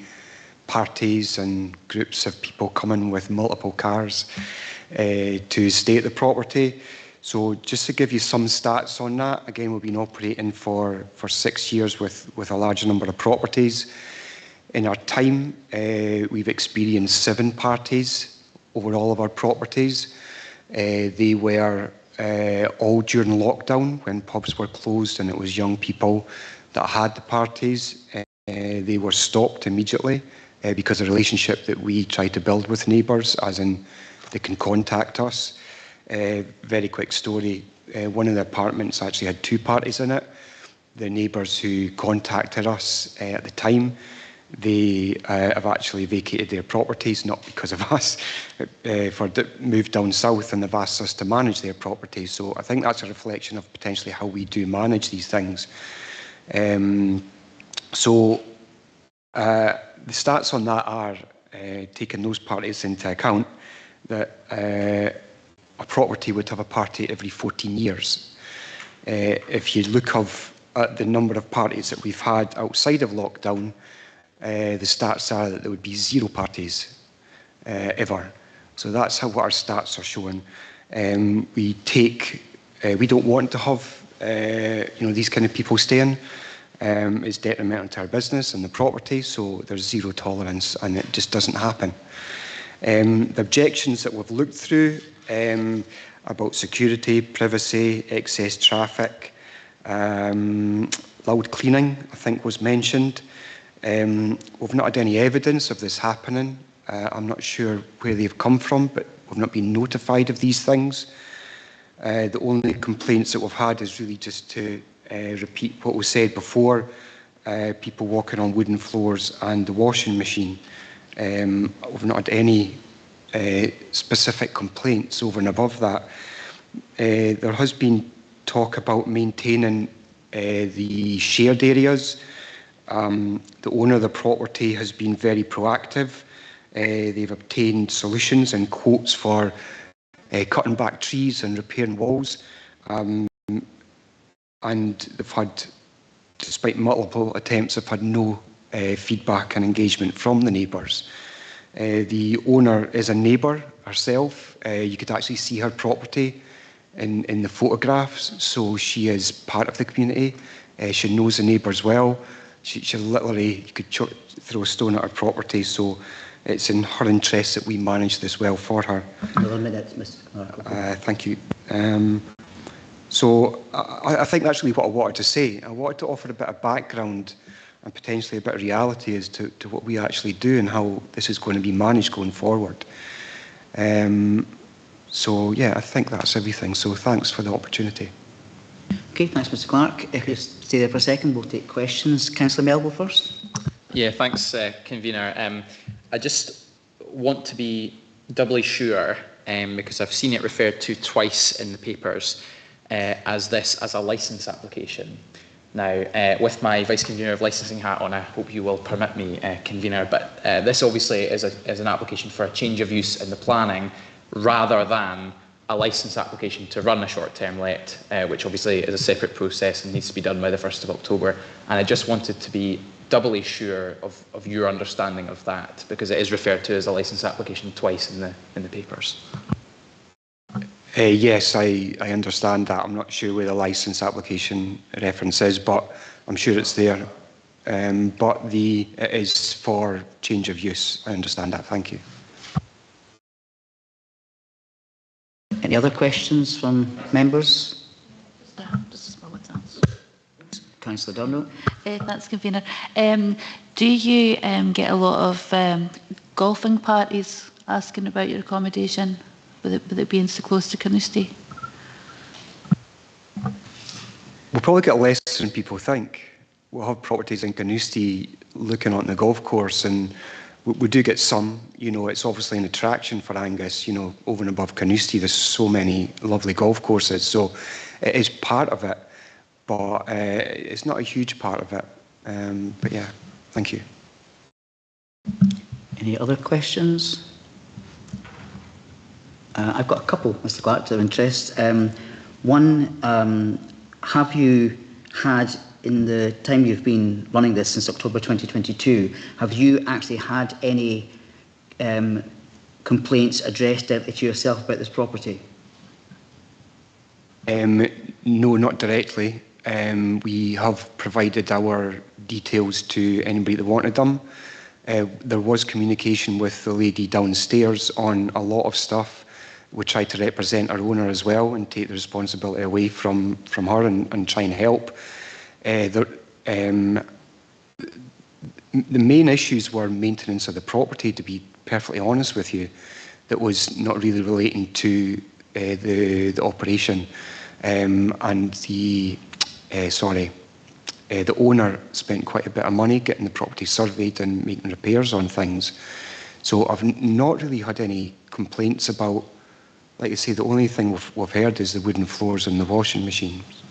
parties and groups of people coming with multiple cars to stay at the property. So just to give you some stats on that, again, we've been operating for 6 years with a large number of properties. In our time, we've experienced 7 parties over all of our properties. They were all during lockdown when pubs were closed and it was young people that had the parties. They were stopped immediately because of the relationship that we try to build with neighbours, as in they can contact us. Very quick story, one of the apartments actually had 2 parties in it. The neighbours who contacted us at the time, they have actually vacated their properties, not because of us, moved down south, and they've asked us to manage their properties. So I think that's a reflection of potentially how we do manage these things. So the stats on that are, taking those parties into account, that a property would have a party every 14 years. If you look at the number of parties that we've had outside of lockdown, the stats are that there would be 0 parties ever. So that's what our stats are showing. We don't want to have these kind of people staying. It's detrimental to our business and the property, so there's 0 tolerance, and it just doesn't happen. The objections that we've looked through about security, privacy, excess traffic, loud cleaning, I think was mentioned. We've not had any evidence of this happening. I'm not sure where they've come from, but we've not been notified of these things. The only complaints that we've had is really just to repeat what was said before, people walking on wooden floors and the washing machine. We've not had any specific complaints over and above that. There has been talk about maintaining the shared areas. The owner of the property has been very proactive. They've obtained solutions and quotes for cutting back trees and repairing walls. And they've had, despite multiple attempts, have had no feedback and engagement from the neighbours. The owner is a neighbour herself. You could actually see her property in the photographs, so she is part of the community. She knows the neighbours well. She literally, you could throw a stone at her property, so it's in her interest that we manage this well for her. Another minute, Mr. Clark. Thank you. So I think that's really what I wanted to say. I wanted to offer a bit of background and potentially a bit of reality as to what we actually do and how this is going to be managed going forward. So yeah, I think that's everything. So thanks for the opportunity. Okay, thanks, Mr. Clark. If you stay there for a second, we'll take questions. Councillor Melville first. Yeah, thanks, Convener. I just want to be doubly sure, because I've seen it referred to twice in the papers as a licence application. Now, with my Vice Convener of Licensing hat on, I hope you will permit me, Convener, but this obviously is an application for a change of use in the planning rather than a licence application to run a short-term let, which obviously is a separate process and needs to be done by the 1st of October. And I just wanted to be doubly sure of your understanding of that, because it is referred to as a licence application twice in the papers. Yes, I understand that. I'm not sure where the licence application reference is, but I'm sure it's there. But it is for change of use. I understand that. Thank you. Any other questions from members? Councillor Dundon. Thanks, Convener. Do you get a lot of golfing parties asking about your accommodation, with it being so close to Carnoustie? We'll probably get less than people think. We'll have properties in Carnoustie looking on the golf course, and we do get some. You know, it's obviously an attraction for Angus. You know, over and above Carnoustie, there's so many lovely golf courses, so it is part of it. But it's not a huge part of it. But yeah, thank you. Any other questions? I've got a couple, Mr. Clark, of interest. One, have you had, in the time you've been running this since October 2022, have you actually had any complaints addressed directly to yourself about this property? No, not directly. We have provided our details to anybody that wanted them. There was communication with the lady downstairs on a lot of stuff. We tried to represent our owner as well and take the responsibility away from her and try and help. The main issues were maintenance of the property, to be perfectly honest with you, that was not really relating to the operation. And the owner spent quite a bit of money getting the property surveyed and making repairs on things. So I've not really had any complaints about, like I say, the only thing we've heard is the wooden floors and the washing machines.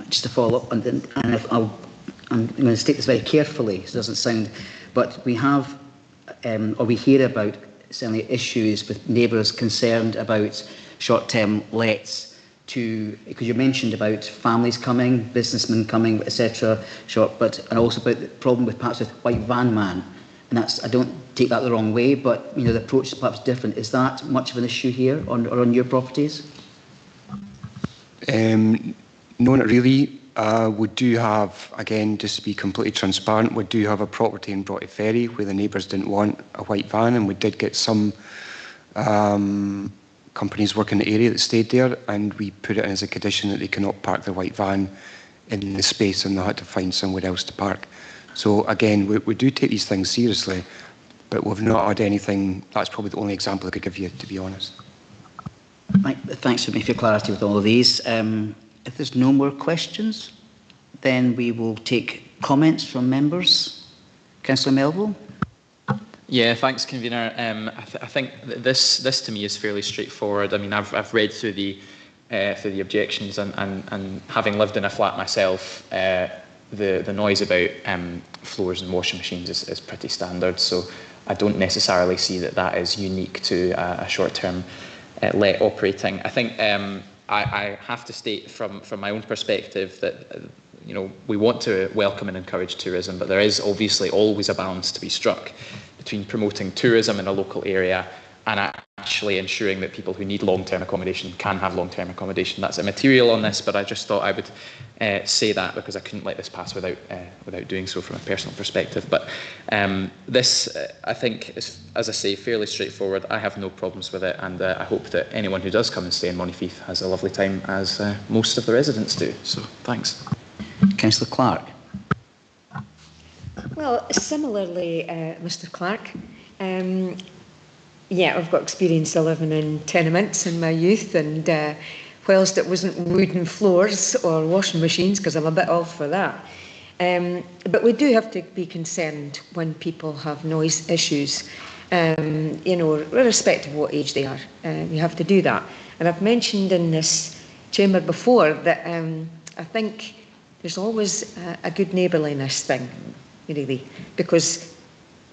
Just to follow up, and if I'm going to state this very carefully, so it doesn't sound, but we have, or we hear about certainly issues with neighbours concerned about short-term lets to, because you mentioned about families coming, businessmen coming, etc. And also about the problem with perhaps with white van man, and that's, I don't take that the wrong way, but the approach is perhaps different. Is that much of an issue here on your properties? No, not really. We do have, again, just to be completely transparent, we do have a property in Broughty Ferry where the neighbours didn't want a white van, and we did get some companies working in the area that stayed there, and we put it in as a condition that they cannot park their white van in the space and they had to find somewhere else to park. So again, we do take these things seriously, but we've not had anything. That's probably the only example I could give you, to be honest. Thanks for your clarity with all of these. If there's no more questions, then we will take comments from members. Councillor Melville. Yeah, thanks, convener. I think this to me is fairly straightforward. I mean, I've read through the objections, and having lived in a flat myself, the noise about floors and washing machines is pretty standard. So I don't necessarily see that is unique to a short-term let operating. I think I have to state from my own perspective that we want to welcome and encourage tourism, but there is obviously always a balance to be struck between promoting tourism in a local area and actually ensuring that people who need long-term accommodation can have long-term accommodation. That's immaterial on this, but I just thought I would say that because I couldn't let this pass without doing so from a personal perspective. But this, I think, is, as I say, fairly straightforward. I have no problems with it, and I hope that anyone who does come and stay in Monifieth has a lovely time, as most of the residents do. So, thanks. Councillor Clark. Well, similarly, Mr. Clark, yeah, I've got experience of living in tenements in my youth, and whilst it wasn't wooden floors or washing machines, because I'm a bit old for that, but we do have to be concerned when people have noise issues, irrespective of what age they are. We have to do that. And I've mentioned in this chamber before that I think there's always a good neighbourliness thing, really, because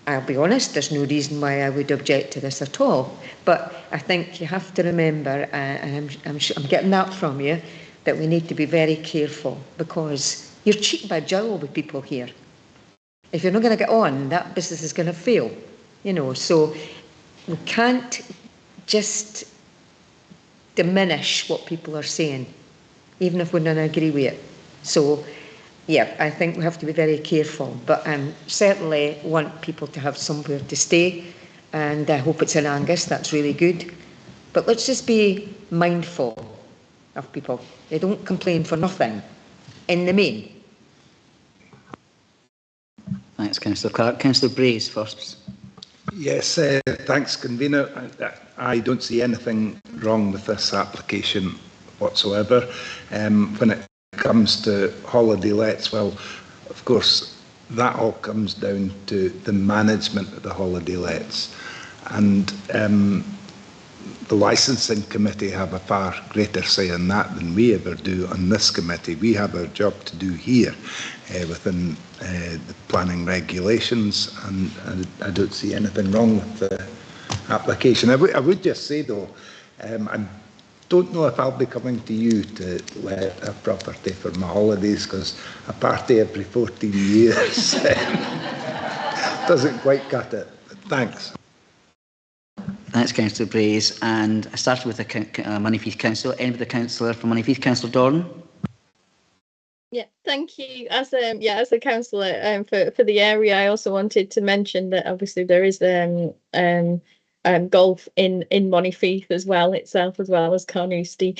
I'll be honest, there's no reason why I would object to this at all. But I think you have to remember, and I'm getting that from you, that we need to be very careful, because you're cheek by jowl with people here. If you're not going to get on, that business is going to fail, So we can't just diminish what people are saying, even if we don't agree with it. So, yeah, I think we have to be very careful, but certainly want people to have somewhere to stay, and I hope it's in Angus. That's really good. But let's just be mindful of people. They don't complain for nothing, in the main. Thanks, Councillor Clark. Councillor Brace first. Yes, thanks, convener. I don't see anything wrong with this application whatsoever. When it comes to holiday lets, well, of course, that all comes down to the management of the holiday lets. And the licensing committee have a far greater say in that than we ever do on this committee. We have our job to do here within the planning regulations, and I don't see anything wrong with the application. I would just say though, I don't know if I'll be coming to you to let a property for my holidays, because a party every 14 years doesn't quite cut it. But thanks. Thanks, Councillor Brays. And I started with the Moneyfield Council. End with the councillor from Moneyfield, Councillor Doran. Yeah, thank you. As a councillor for the area, I also wanted to mention that obviously there is golf in Moneyfield as well as Carnoustie.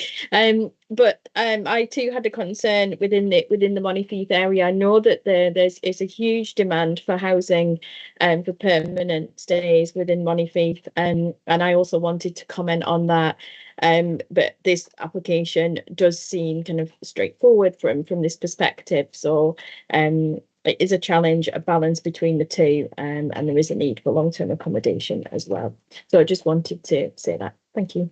But I too had a concern within the Moneyfield area. I know that there's a huge demand for housing for permanent stays within Moneyfield, and I also wanted to comment on that. But this application does seem kind of straightforward from this perspective. So it is a challenge, a balance between the two, and there is a need for long-term accommodation as well. So I just wanted to say that. Thank you.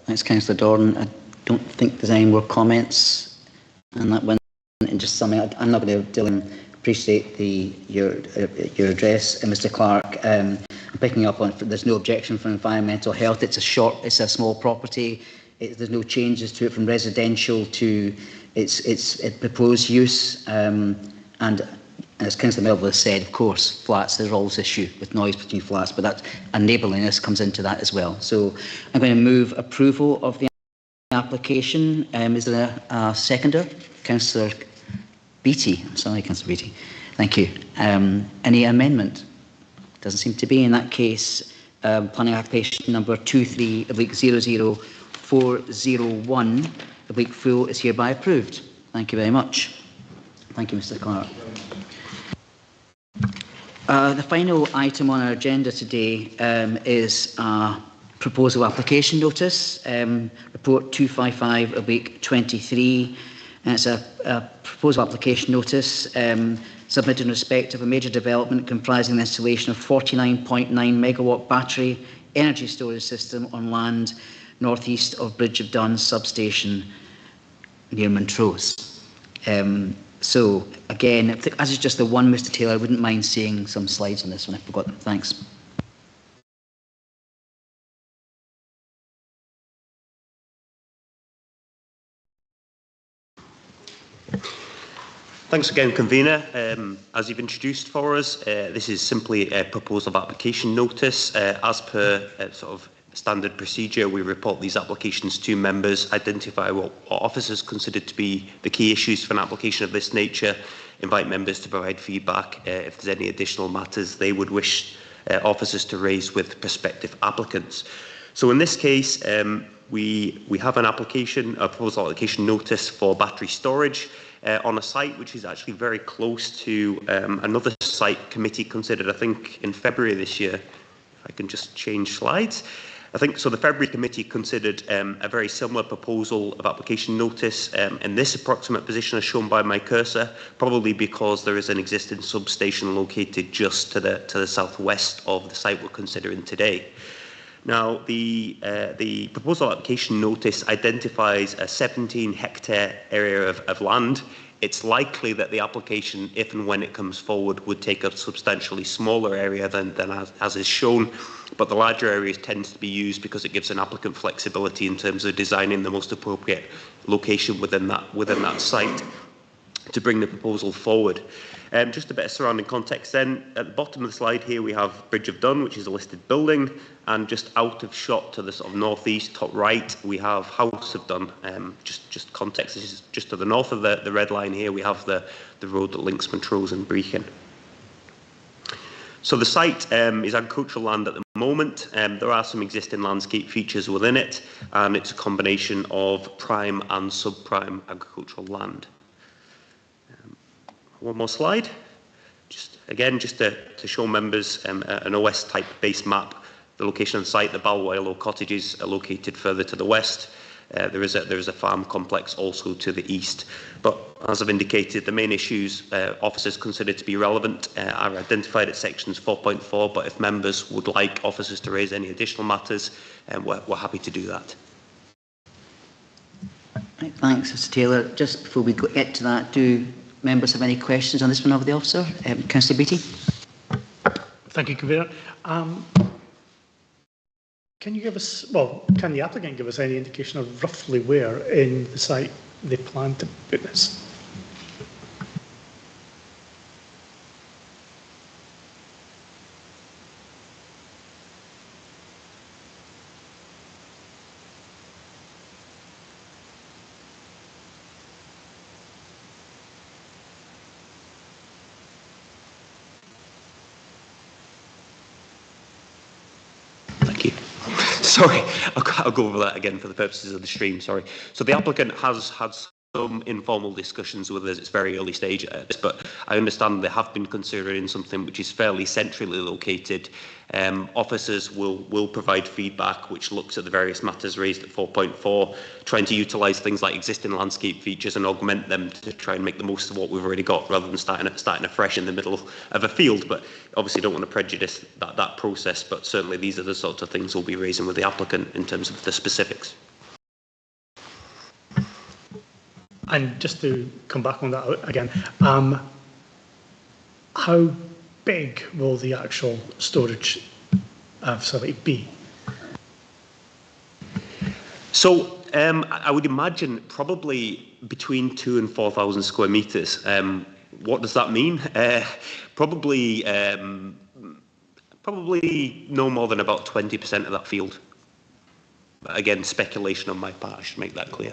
Thanks, Councillor Doran. I don't think there's any more comments on that one. And just something, I'm not going to deal in. Appreciate your address, Mr. Clark. I'm picking up on there's no objection for environmental health. It's a small property. There's no changes to it from residential to its proposed use. And as Councillor Melville has said, of course, flats, there's always an issue with noise between flats, but that neighbourliness comes into that as well. So I'm going to move approval of the application. Is there a seconder? Councillor Beattie. I'm sorry, Councillor Beattie. Thank you. Any amendment? Doesn't seem to be. In that case, planning application number 23/00401/full is hereby approved. Thank you very much. Thank you, Mr. Clark. The final item on our agenda today is a proposal application notice, report 255/23. And it's a proposal application notice submitted in respect of a major development comprising the installation of 49.9 megawatt battery energy storage system on land northeast of Bridge of Dun substation near Montrose. So again, as it's just the one, Mr. Taylor, I wouldn't mind seeing some slides on this one. I forgot them. Thanks. Thanks again, Convener. As you've introduced for us, this is simply a proposal of application notice. As per sort of standard procedure, we report these applications to members, identify what officers consider to be the key issues for an application of this nature, invite members to provide feedback if there's any additional matters they would wish officers to raise with prospective applicants. So in this case, we have an application, a proposal application notice for battery storage on a site which is actually very close to another site committee considered, I think, in February this year. If I can just change slides. I think so. The February committee considered a very similar proposal of application notice in this approximate position as shown by my cursor, probably because there is an existing substation located just to the southwest of the site we're considering today. Now, the proposal application notice identifies a 17-hectare area of land. It's likely that the application, if and when it comes forward, would take a substantially smaller area than as is shown, but the larger areas tends to be used because it gives an applicant flexibility in terms of designing the most appropriate location within that site to bring the proposal forward. Just a bit of surrounding context then. At the bottom of the slide here we have Bridge of Dun, which is a listed building, and just out of shot to the sort of northeast, top right, we have House of Dun. Just context, this is just to the north of the red line here, we have the road that links Montrose and Brechin. So the site is agricultural land at the moment. There are some existing landscape features within it, and it's a combination of prime and subprime agricultural land. One more slide. Just to show members an OS type base map. The location of the site, the Balwillow cottages are located further to the west. There is a farm complex also to the east. But as I've indicated, the main issues officers consider to be relevant are identified at sections 4.4, but if members would like officers to raise any additional matters, we're happy to do that. Right, thanks, Mr Taylor. Just before we get to that, do members have any questions on this one of the officer? Councillor Beattie. Thank you, Convener. Can you give us, well, can the applicant give us any indication of roughly where in the site they plan to put this? Sorry, I'll go over that again for the purposes of the stream, sorry. So the applicant has had some informal discussions with us. It's very early stage at this, but I understand they have been considering something which is fairly centrally located. Officers will provide feedback which looks at the various matters raised at 4.4, trying to utilise things like existing landscape features and augment them to try and make the most of what we've already got, rather than starting afresh in the middle of a field. But obviously don't want to prejudice that process, but certainly these are the sort of things we'll be raising with the applicant in terms of the specifics. And just to come back on that again, how big will the actual storage facility be? So I would imagine probably between 2,000 and 4,000 square metres. What does that mean? Probably no more than about 20% of that field. Again, speculation on my part, I should make that clear.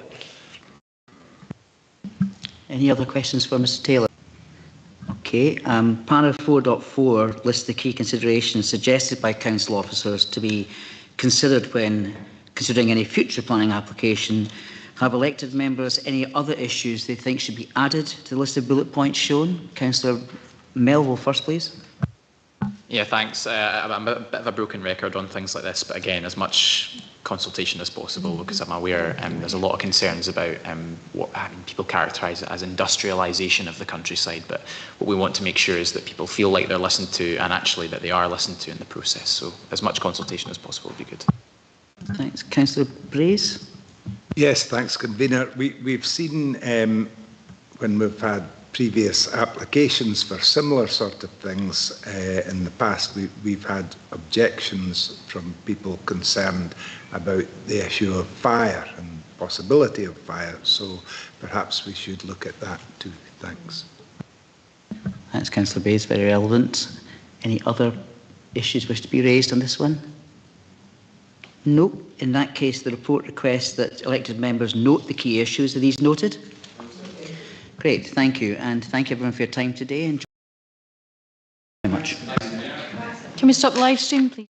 Any other questions for Mr Taylor? Okay, para 4.4 lists the key considerations suggested by council officers to be considered when considering any future planning application. Have elected members any other issues they think should be added to the list of bullet points shown? Councillor Melville first, please. Yeah, thanks. I'm a bit of a broken record on things like this, but again, as much consultation as possible, because I'm aware there's a lot of concerns about what people characterise as industrialisation of the countryside, but what we want to make sure is that people feel like they're listened to and actually that they are listened to in the process. So as much consultation as possible would be good. Thanks. Councillor Brace. Yes, thanks, Convener. We've seen when we've had previous applications for similar sort of things in the past, we've had objections from people concerned about the issue of fire and possibility of fire. So perhaps we should look at that too. Thanks. Thanks, Councillor Bayes. Very relevant. Any other issues wish to be raised on this one? No. In that case, the report requests that elected members note the key issues. Are these noted? Great, thank you, and thank you everyone for your time today. Enjoy very much. Can we stop the live stream, please?